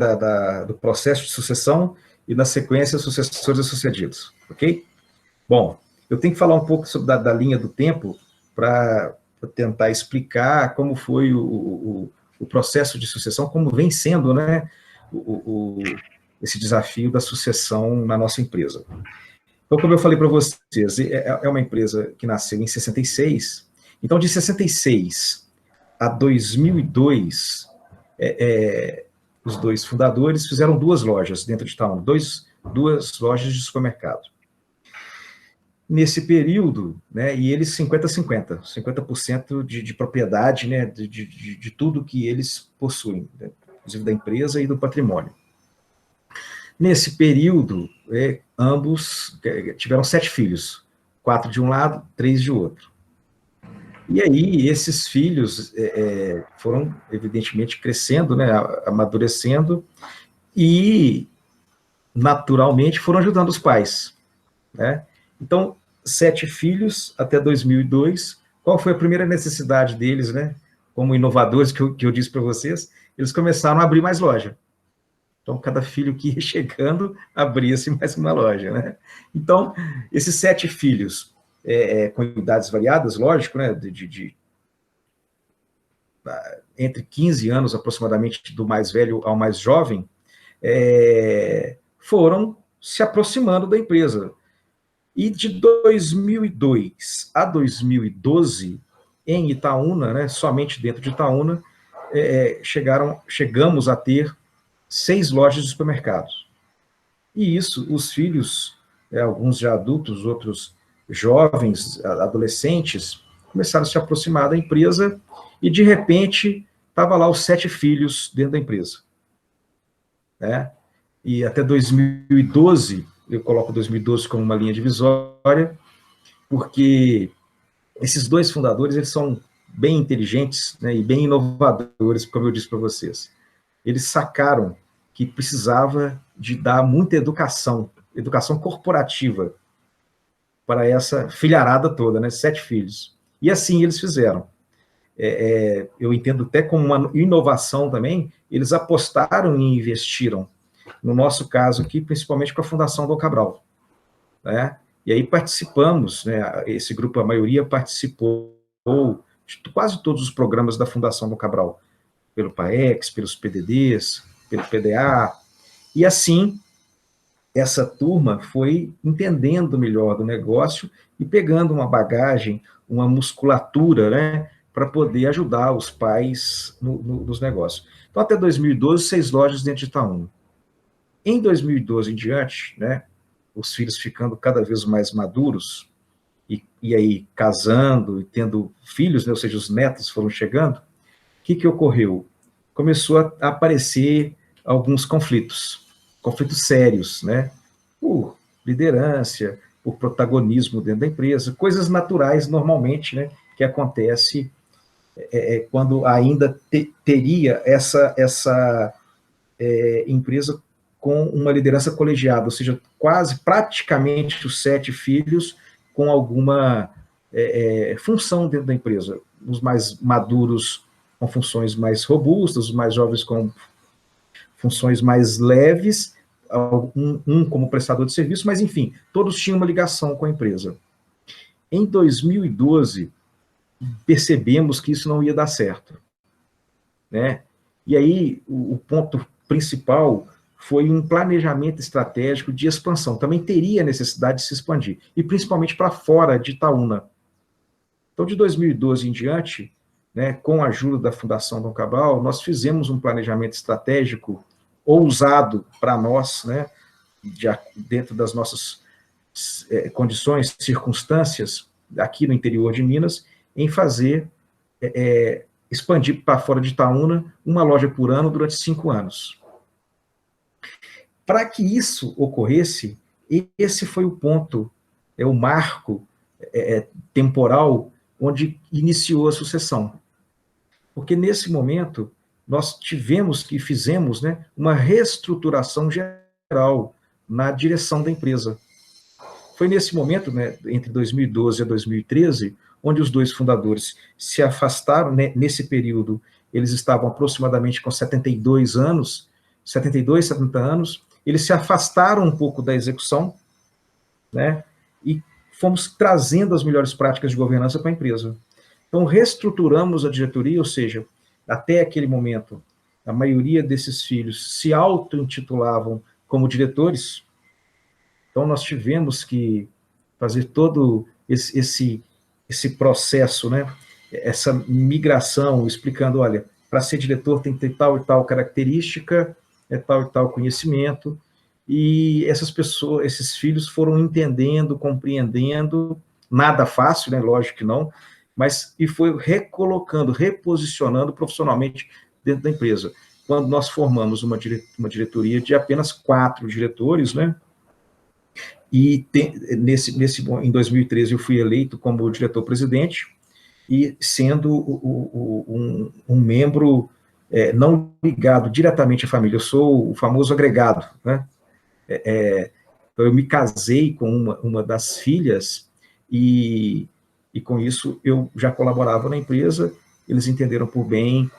do processo de sucessão e, na sequência, sucessores e sucedidos, ok? Bom, eu tenho que falar um pouco sobre da linha do tempo para tentar explicar como foi o processo de sucessão, como vem sendo, né, esse desafio da sucessão na nossa empresa. Então, como eu falei para vocês, é uma empresa que nasceu em 66, então de 66 a 2002, os 2 fundadores fizeram 2 lojas dentro de Itaúna, 2 lojas de supermercado. Nesse período, né, e eles 50% de propriedade, né, de tudo que eles possuem, né, inclusive da empresa e do patrimônio. Nesse período, ambos tiveram 7 filhos, 4 de um lado, 3 de outro. E aí, esses filhos foram, evidentemente, crescendo, né, amadurecendo, e, naturalmente, foram ajudando os pais, né? Então, 7 filhos até 2002, qual foi a primeira necessidade deles, né, como inovadores, que eu disse para vocês? Eles começaram a abrir mais loja. Então, cada filho que ia chegando, abria-se mais uma loja, né? Então, esses 7 filhos... com idades variadas, lógico, né, entre 15 anos aproximadamente do mais velho ao mais jovem, foram se aproximando da empresa. E de 2002 a 2012, em Itaúna, né, somente dentro de Itaúna, chegamos a ter 6 lojas de supermercados. E isso, os filhos, alguns já adultos, outros jovens, adolescentes, começaram a se aproximar da empresa e, de repente, estava lá os 7 filhos dentro da empresa, né? E até 2012, eu coloco 2012 como uma linha divisória, porque esses 2 fundadores, eles são bem inteligentes, né, e bem inovadores, como eu disse para vocês. Eles sacaram que precisava de dar muita educação corporativa, para essa filharada toda, né, 7 filhos. E assim eles fizeram. Eu entendo até como uma inovação também, eles apostaram e investiram, no nosso caso aqui, principalmente com a Fundação Dom Cabral, né? E aí participamos, né, esse grupo, a maioria participou de quase todos os programas da Fundação Dom Cabral, pelo PAEX, pelos PDDs, pelo PDA, e assim essa turma foi entendendo melhor do negócio e pegando uma bagagem, uma musculatura, né, para poder ajudar os pais nos negócios. Então, até 2012, 6 lojas dentro de Itaúna. Em 2012 em diante, né, os filhos ficando cada vez mais maduros, e aí casando e tendo filhos, né, ou seja, os netos foram chegando, o que ocorreu? Começou a aparecer alguns conflitos sérios, né, por liderança, por protagonismo dentro da empresa, coisas naturais, normalmente, né, que acontece quando ainda teria essa empresa com uma liderança colegiada, ou seja, praticamente os 7 filhos com alguma função dentro da empresa. Os mais maduros com funções mais robustas, os mais jovens com funções mais leves, um como prestador de serviço, mas, enfim, todos tinham uma ligação com a empresa. Em 2012, percebemos que isso não ia dar certo, né? E aí, o ponto principal foi um planejamento estratégico de expansão. Também teria necessidade de se expandir, e principalmente para fora de Itaúna. Então, de 2012 em diante, né, com a ajuda da Fundação Dom Cabral, nós fizemos um planejamento estratégico ousado para nós, né, dentro das nossas condições, circunstâncias, aqui no interior de Minas, em fazer, expandir para fora de Itaúna uma loja por ano durante 5 anos. Para que isso ocorresse, esse foi o ponto, o marco temporal onde iniciou a sucessão. Porque nesse momento nós fizemos, né, uma reestruturação geral na direção da empresa. Foi nesse momento, né, entre 2012 e 2013, onde os 2 fundadores se afastaram, né, nesse período, eles estavam aproximadamente com 72 anos, 72, 70 anos, eles se afastaram um pouco da execução, né, e fomos trazendo as melhores práticas de governança para a empresa. Então, reestruturamos a diretoria, ou seja, até aquele momento, a maioria desses filhos se auto-intitulavam como diretores. Então, nós tivemos que fazer todo esse processo, né? Essa migração, explicando, olha, para ser diretor tem que ter tal e tal característica, tal e tal conhecimento, e essas pessoas, esses filhos foram entendendo, compreendendo, nada fácil, né? Lógico que não, mas e foi recolocando, reposicionando profissionalmente dentro da empresa. Quando nós formamos uma diretoria de apenas 4 diretores, né? E em 2013 eu fui eleito como diretor-presidente, e sendo um membro não ligado diretamente à família, eu sou o famoso agregado, né? Então eu me casei com uma das filhas, e com isso eu já colaborava na empresa, eles entenderam por bem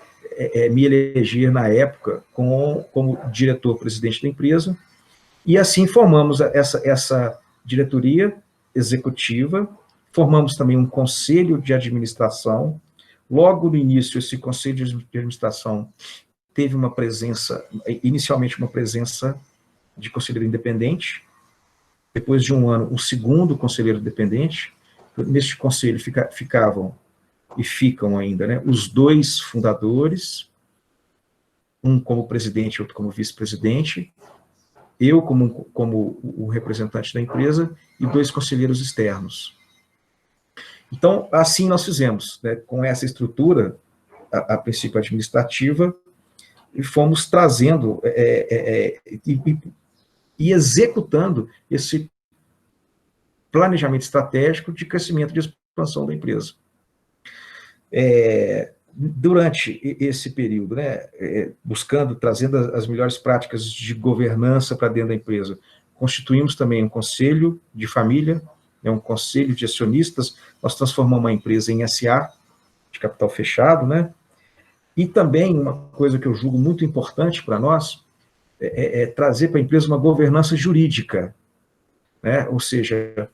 me eleger na época como diretor-presidente da empresa, e assim formamos essa diretoria executiva, formamos também um conselho de administração. Logo no início, esse conselho de administração teve inicialmente uma presença de conselheiro independente, depois de um ano, o segundo conselheiro independente. Neste conselho ficavam, e ficam ainda, né, os 2 fundadores, um como presidente e outro como vice-presidente, eu como o representante da empresa, e 2 conselheiros externos. Então, assim nós fizemos, né, com essa estrutura, a princípio administrativa, e fomos trazendo e executando esse planejamento estratégico de crescimento e de expansão da empresa. Durante esse período, né, trazendo as melhores práticas de governança para dentro da empresa, constituímos também um conselho de família, um conselho de acionistas, nós transformamos a empresa em SA, de capital fechado, né? E também uma coisa que eu julgo muito importante para nós trazer para a empresa uma governança jurídica, né? Ou seja,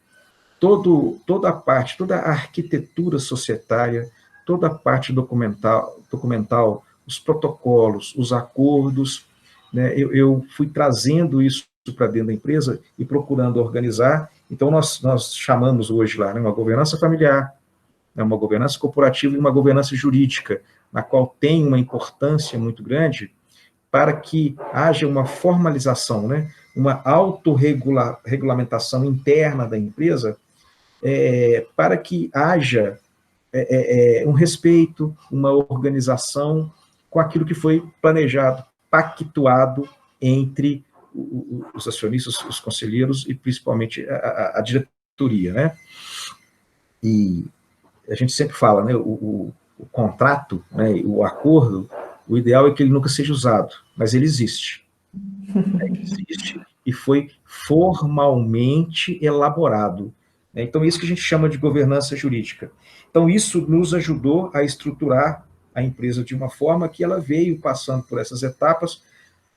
toda a arquitetura societária, toda a parte documental, os protocolos, os acordos, né? Eu fui trazendo isso para dentro da empresa e procurando organizar. Então, nós chamamos hoje lá, né, uma governança familiar, né, uma governança corporativa e uma governança jurídica, na qual tem uma importância muito grande para que haja uma formalização, né, uma autorregulamentação interna da empresa, para que haja um respeito, uma organização com aquilo que foi planejado, pactuado entre os acionistas, os conselheiros e principalmente a diretoria, né? E a gente sempre fala, né? o contrato, né, o acordo, o ideal é que ele nunca seja usado, mas ele existe. Ele existe e foi formalmente elaborado. Então, isso que a gente chama de governança jurídica. Então, isso nos ajudou a estruturar a empresa de uma forma que ela veio passando por essas etapas.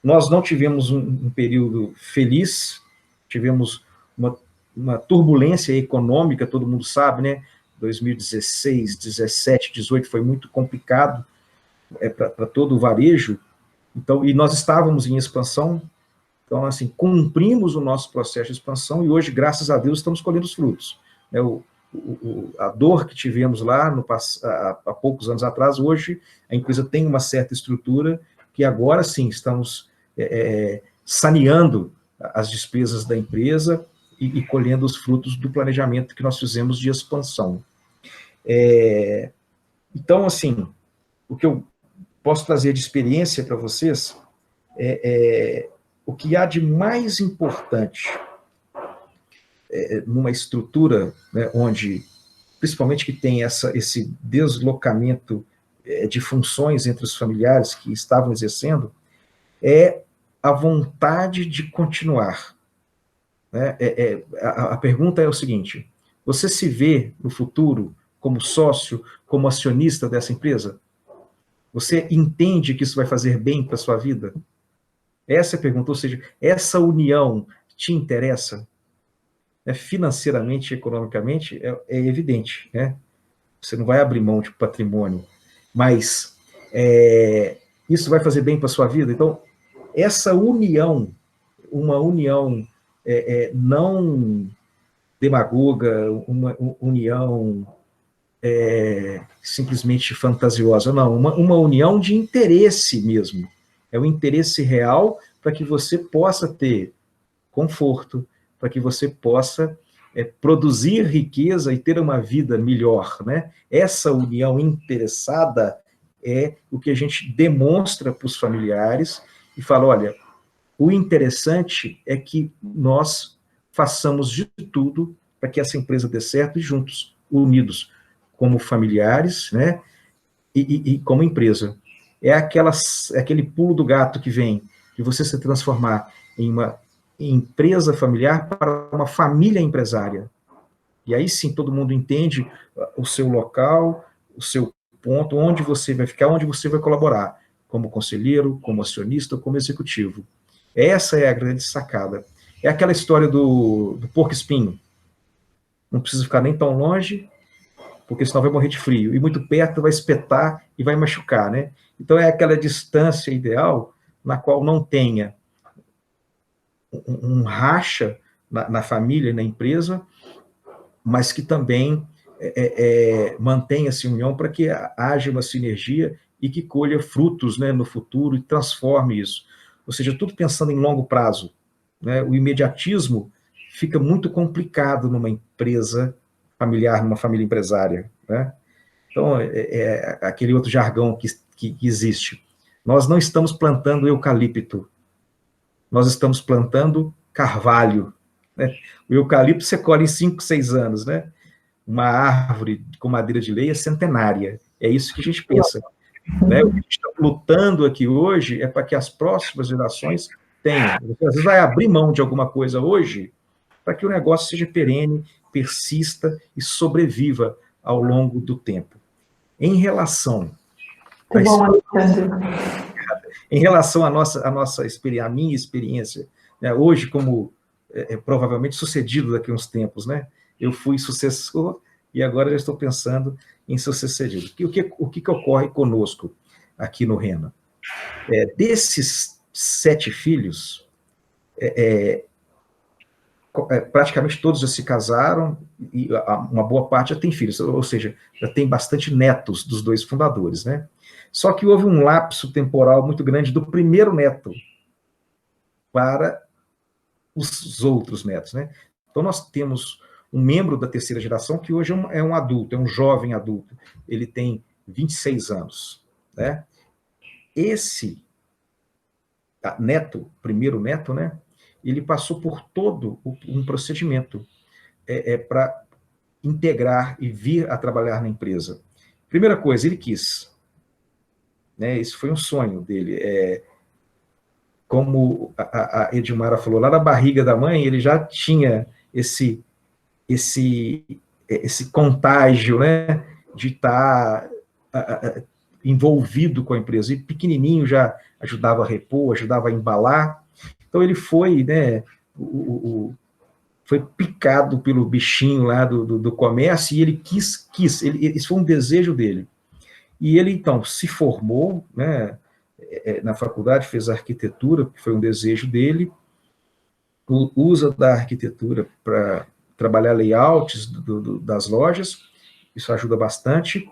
Nós não tivemos um período feliz, tivemos uma turbulência econômica, todo mundo sabe, né? 2016, 17, 18 foi muito complicado para todo o varejo. Então, e nós estávamos em expansão, então, assim, cumprimos o nosso processo de expansão e hoje, graças a Deus, estamos colhendo os frutos. A dor que tivemos lá há poucos anos atrás, hoje a empresa tem uma certa estrutura que agora sim estamos saneando as despesas da empresa e colhendo os frutos do planejamento que nós fizemos de expansão. Então, assim, o que eu posso trazer de experiência para vocês o que há de mais importante numa estrutura, né, onde, principalmente que tem esse deslocamento de funções entre os familiares que estavam exercendo, é a vontade de continuar. Né? A pergunta é o seguinte: você se vê no futuro como sócio, como acionista dessa empresa? Você entende que isso vai fazer bem para a sua vida? Essa é a pergunta, ou seja, essa união te interessa? Financeiramente, economicamente, é evidente, né? Você não vai abrir mão de patrimônio, mas isso vai fazer bem para a sua vida? Então, essa união, uma união não demagoga, uma união simplesmente fantasiosa, não, uma união de interesse mesmo. É o interesse real para que você possa ter conforto, para que você possa produzir riqueza e ter uma vida melhor, né? Essa união interessada é o que a gente demonstra para os familiares e fala, olha, o interessante é que nós façamos de tudo para que essa empresa dê certo e juntos, unidos, como familiares, né? E como empresa. É aquele pulo do gato que vem de você se transformar em uma empresa familiar para uma família empresária. E aí sim todo mundo entende o seu local, o seu ponto, onde você vai ficar, onde você vai colaborar, como conselheiro, como acionista, como executivo. Essa é a grande sacada. É aquela história do porco-espinho. Não precisa ficar nem tão longe, porque senão vai morrer de frio. E muito perto vai espetar e vai machucar, né? Então é aquela distância ideal na qual não tenha um racha na família e na empresa, mas que também mantenha essa união para que haja uma sinergia e que colha frutos, né, no futuro e transforme isso. Ou seja, tudo pensando em longo prazo. Né? O imediatismo fica muito complicado numa empresa familiar, numa família empresária. Né? Então, aquele outro jargão que existe. Nós não estamos plantando eucalipto, nós estamos plantando carvalho. Né? O eucalipto você colhe em 5, 6 anos, né? Uma árvore com madeira de lei é centenária. É isso que a gente pensa. Né? O que a gente está lutando aqui hoje é para que as próximas gerações tenham. Você, às vezes, vai abrir mão de alguma coisa hoje para que o negócio seja perene, persista e sobreviva ao longo do tempo. Em relação em relação à nossa experiência, a minha experiência, né, hoje como provavelmente sucedido daqui a uns tempos, né? Eu fui sucessor e agora já estou pensando em ser sucedido. O que ocorre conosco aqui no Rena? Desses 7 filhos, praticamente todos já se casaram e uma boa parte já tem filhos, ou seja, já tem bastante netos dos 2 fundadores, né? Só que houve um lapso temporal muito grande do primeiro neto para os outros netos, né? Então, nós temos um membro da terceira geração que hoje é um adulto, é um jovem adulto. Ele tem 26 anos, né? Esse neto, primeiro neto, né? Ele passou por todo um procedimento para integrar e vir a trabalhar na empresa. Primeira coisa, ele quis. Né? Isso foi um sonho dele. Como a Edmara falou, lá na barriga da mãe, ele já tinha esse contágio, né, de estar envolvido com a empresa. E pequenininho já ajudava a repor, ajudava a embalar. Então ele foi, né, foi picado pelo bichinho lá do comércio e ele quis, isso foi um desejo dele. E ele, então, se formou, né, na faculdade, fez arquitetura, que foi um desejo dele, usa da arquitetura para trabalhar layouts das lojas, isso ajuda bastante,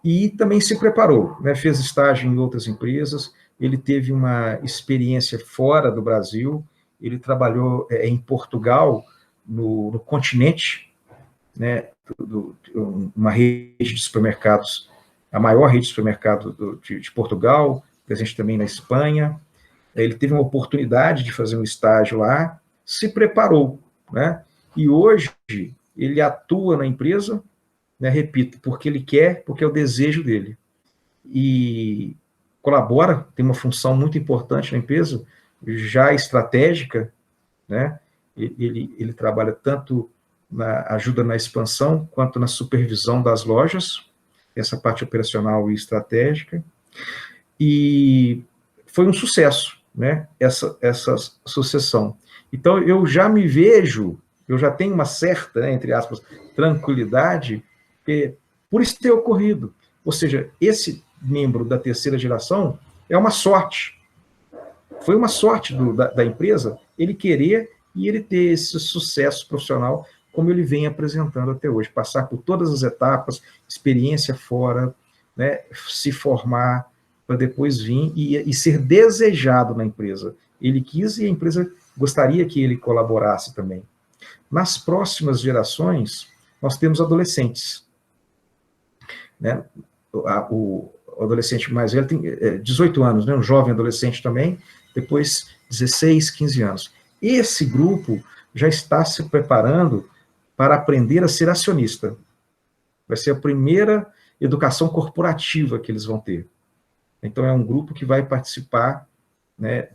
e também se preparou, né, fez estágio em outras empresas, ele teve uma experiência fora do Brasil, ele trabalhou em Portugal, no continente, né, uma rede de supermercados, a maior rede de supermercados de Portugal, presente também na Espanha. Ele teve uma oportunidade de fazer um estágio lá, se preparou, né? E hoje ele atua na empresa, né, repito, porque ele quer, porque é o desejo dele. E colabora, tem uma função muito importante na empresa, já estratégica, né? Ele trabalha tanto na ajuda na expansão, quanto na supervisão das lojas, essa parte operacional e estratégica, e foi um sucesso, né, essa sucessão. Então, eu já me vejo, eu já tenho uma certa, né, entre aspas, tranquilidade, por isso ter ocorrido. Ou seja, esse membro da terceira geração é uma sorte. Foi uma sorte da empresa ele querer e ele ter esse sucesso profissional como ele vem apresentando até hoje, passar por todas as etapas, experiência fora, né, se formar, para depois vir e ser desejado na empresa. Ele quis e a empresa gostaria que ele colaborasse também. Nas próximas gerações, nós temos adolescentes. Né? O adolescente mais velho tem 18 anos, né? Um jovem adolescente também, depois 16, 15 anos. Esse grupo já está se preparando para aprender a ser acionista. Vai ser a primeira educação corporativa que eles vão ter. Então, é um grupo que vai participar, né,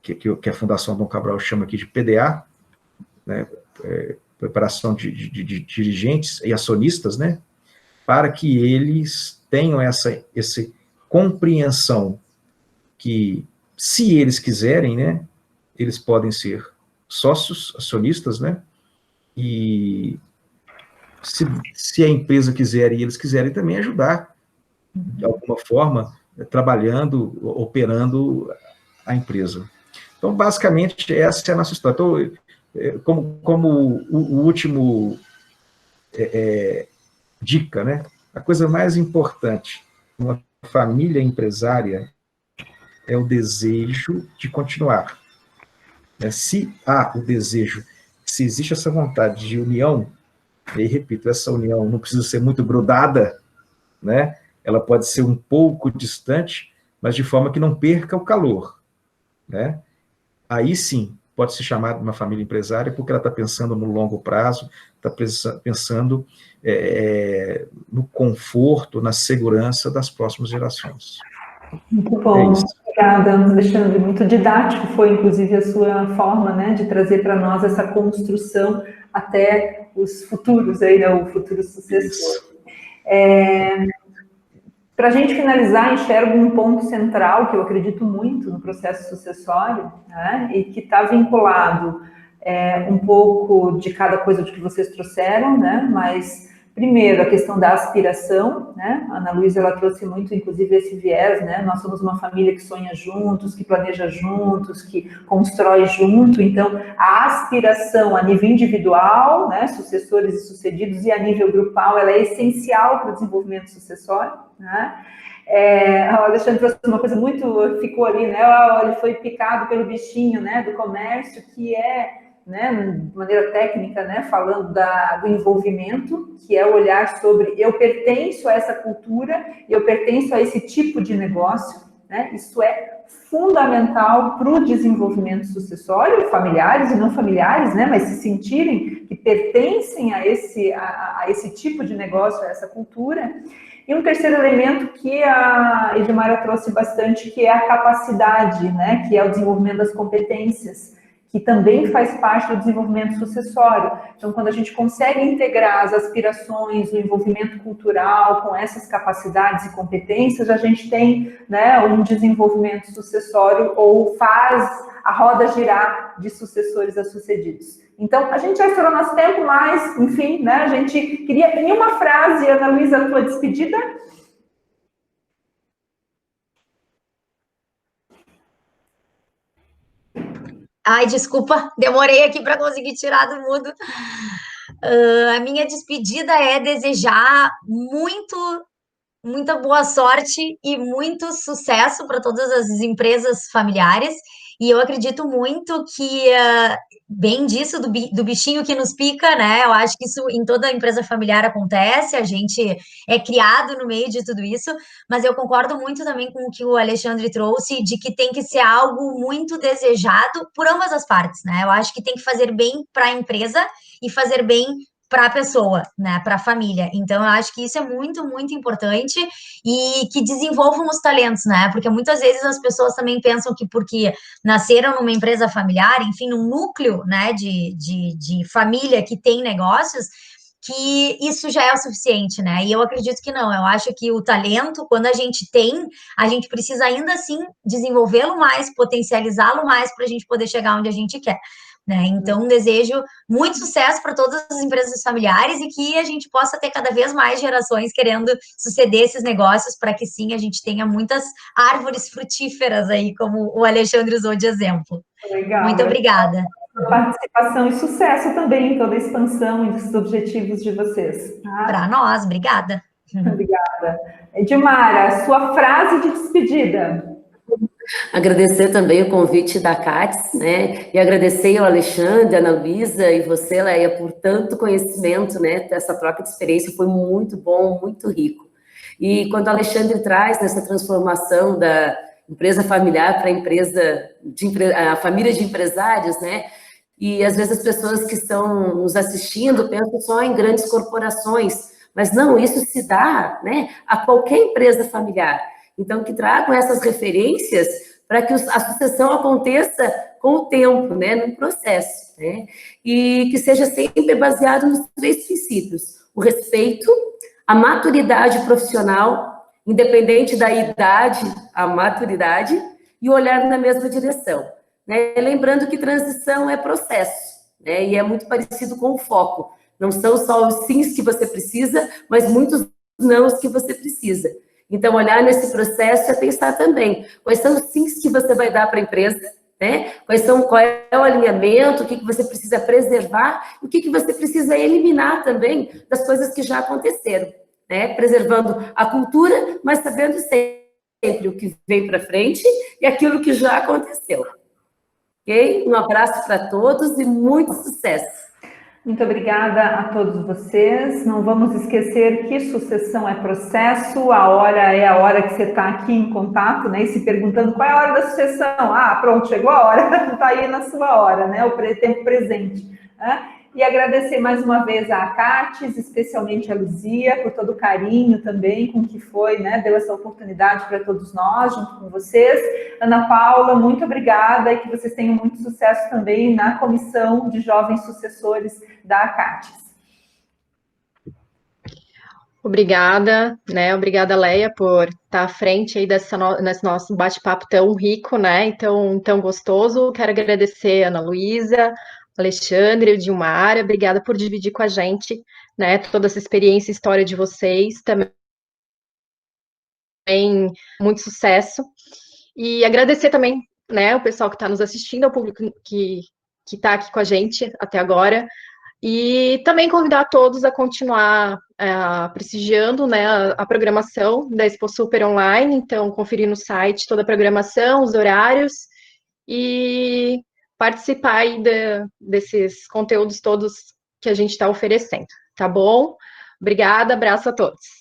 que a Fundação Dom Cabral chama aqui de PDA, né, preparação de dirigentes e acionistas, né, para que eles tenham essa compreensão que, se eles quiserem, né, eles podem ser sócios, acionistas, né, e se a empresa quiser e eles quiserem também ajudar, de alguma forma, trabalhando, operando a empresa. Então, basicamente, essa é a nossa história. Então, como o último dica, né? A coisa mais importante numa família empresária é o desejo de continuar. Se há o desejo, se existe essa vontade de união, e aí, repito, essa união não precisa ser muito grudada, né? Ela pode ser um pouco distante, mas de forma que não perca o calor, né? Aí sim, pode se chamar de uma família empresária, porque ela está pensando no longo prazo, está pensando no conforto, na segurança das próximas gerações. Muito bom, obrigada, Alexandre. Muito didático foi, inclusive, a sua forma, né, de trazer para nós essa construção até os futuros, aí, né, o futuro sucessor. Para a gente finalizar, enxergo um ponto central que eu acredito muito no processo sucessório, né, e que está vinculado um pouco de cada coisa de que vocês trouxeram, né, mas primeiro a questão da aspiração, né, a Ana Luísa ela trouxe muito, inclusive, esse viés, né, nós somos uma família que sonha juntos, que planeja juntos, que constrói junto, então a aspiração a nível individual, né, sucessores e sucedidos, e a nível grupal, ela é essencial para o desenvolvimento sucessório, né. O Alexandre trouxe uma coisa muito, ficou ali, né, ele foi picado pelo bichinho, né, do comércio, que né, de maneira técnica, né, falando do envolvimento, que é o olhar sobre eu pertenço a essa cultura, eu pertenço a esse tipo de negócio, né, isso é fundamental para o desenvolvimento sucessório, familiares e não familiares, né, mas se sentirem que pertencem a esse tipo de negócio, a essa cultura. E um terceiro elemento que a Edmara trouxe bastante, que é a capacidade, né, que é o desenvolvimento das competências, que também faz parte do desenvolvimento sucessório. Então, quando a gente consegue integrar as aspirações, o envolvimento cultural com essas capacidades e competências, a gente tem, né, um desenvolvimento sucessório ou faz a roda girar de sucessores a sucedidos. Então, a gente já estourou nosso tempo, mas, enfim, né, a gente queria, em uma frase, Ana Luísa, a tua despedida. Ai, desculpa, demorei aqui para conseguir tirar do mudo. A minha despedida é desejar muita boa sorte e muito sucesso para todas as empresas familiares. E eu acredito muito que, bem disso, do bichinho que nos pica, né? Eu acho que isso em toda empresa familiar acontece, a gente é criado no meio de tudo isso, mas eu concordo muito também com o que o Alexandre trouxe, de que tem que ser algo muito desejado por ambas as partes, né? Eu acho que tem que fazer bem para a empresa e fazer bem para a pessoa, né, para a família. Então, eu acho que isso é muito importante e que desenvolvam os talentos, né, porque muitas vezes as pessoas também pensam que porque nasceram numa empresa familiar, enfim, num núcleo, né, de família que tem negócios, que isso já é o suficiente, né? E eu acredito que não. Eu acho que o talento, quando a gente tem, a gente precisa ainda assim desenvolvê-lo mais, potencializá-lo mais para a gente poder chegar onde a gente quer. Né? Então, desejo muito sucesso para todas as empresas familiares e que a gente possa ter cada vez mais gerações querendo suceder esses negócios para que sim, a gente tenha muitas árvores frutíferas aí, como o Alexandre usou de exemplo. Legal. Muito obrigada. Participação e sucesso também em toda a expansão e dos objetivos de vocês. Tá? Para nós, obrigada. Obrigada. Edmara, sua frase de despedida. Agradecer também o convite da CATES, né, e agradecer ao Alexandre, a Ana Luísa e você, Leia, por tanto conhecimento, né, essa troca de experiência foi muito bom, muito rico. E quando o Alexandre traz nessa transformação da empresa familiar para a família de empresários, né, e às vezes as pessoas que estão nos assistindo pensam só em grandes corporações, mas não, isso se dá, né, a qualquer empresa familiar. Então, que tragam essas referências para que a sucessão aconteça com o tempo, né, no processo, né, e que seja sempre baseado nos 3 princípios: o respeito, a maturidade profissional, independente da idade, a maturidade, e olhar na mesma direção, né, lembrando que transição é processo, né, e é muito parecido com o foco, não são só os sims que você precisa, mas muitos nãos que você precisa. Então, olhar nesse processo é pensar também quais são os sims que você vai dar para a empresa, né? Qual é o alinhamento, o que você precisa preservar, o que você precisa eliminar também das coisas que já aconteceram, né? Preservando a cultura, mas sabendo sempre o que vem para frente e aquilo que já aconteceu. Ok? Um abraço para todos e muito sucesso! Muito obrigada a todos vocês. Não vamos esquecer que sucessão é processo, a hora é a hora que você está aqui em contato, né? E se perguntando qual é a hora da sucessão. Ah, pronto, chegou a hora, está aí na sua hora, né? O tempo presente. Né? E agradecer mais uma vez a CATES, especialmente a Luzia, por todo o carinho também com que foi, né? Deu essa oportunidade para todos nós, junto com vocês. Ana Paula, muito obrigada e que vocês tenham muito sucesso também na comissão de jovens sucessores da CATES. Obrigada, né? Obrigada, Leia, por estar à frente aí nesse nosso bate-papo tão rico, né? E tão gostoso. Quero agradecer a Ana Luísa, Alexandre, Dilmara, obrigada por dividir com a gente, né, toda essa experiência e história de vocês, também muito sucesso, e agradecer também, né, o pessoal que está nos assistindo, ao público que está aqui com a gente até agora, e também convidar todos a continuar prestigiando, né, a programação da Expo Super Online, então conferir no site toda a programação, os horários, e participar aí desses conteúdos todos que a gente está oferecendo, tá bom? Obrigada, abraço a todos.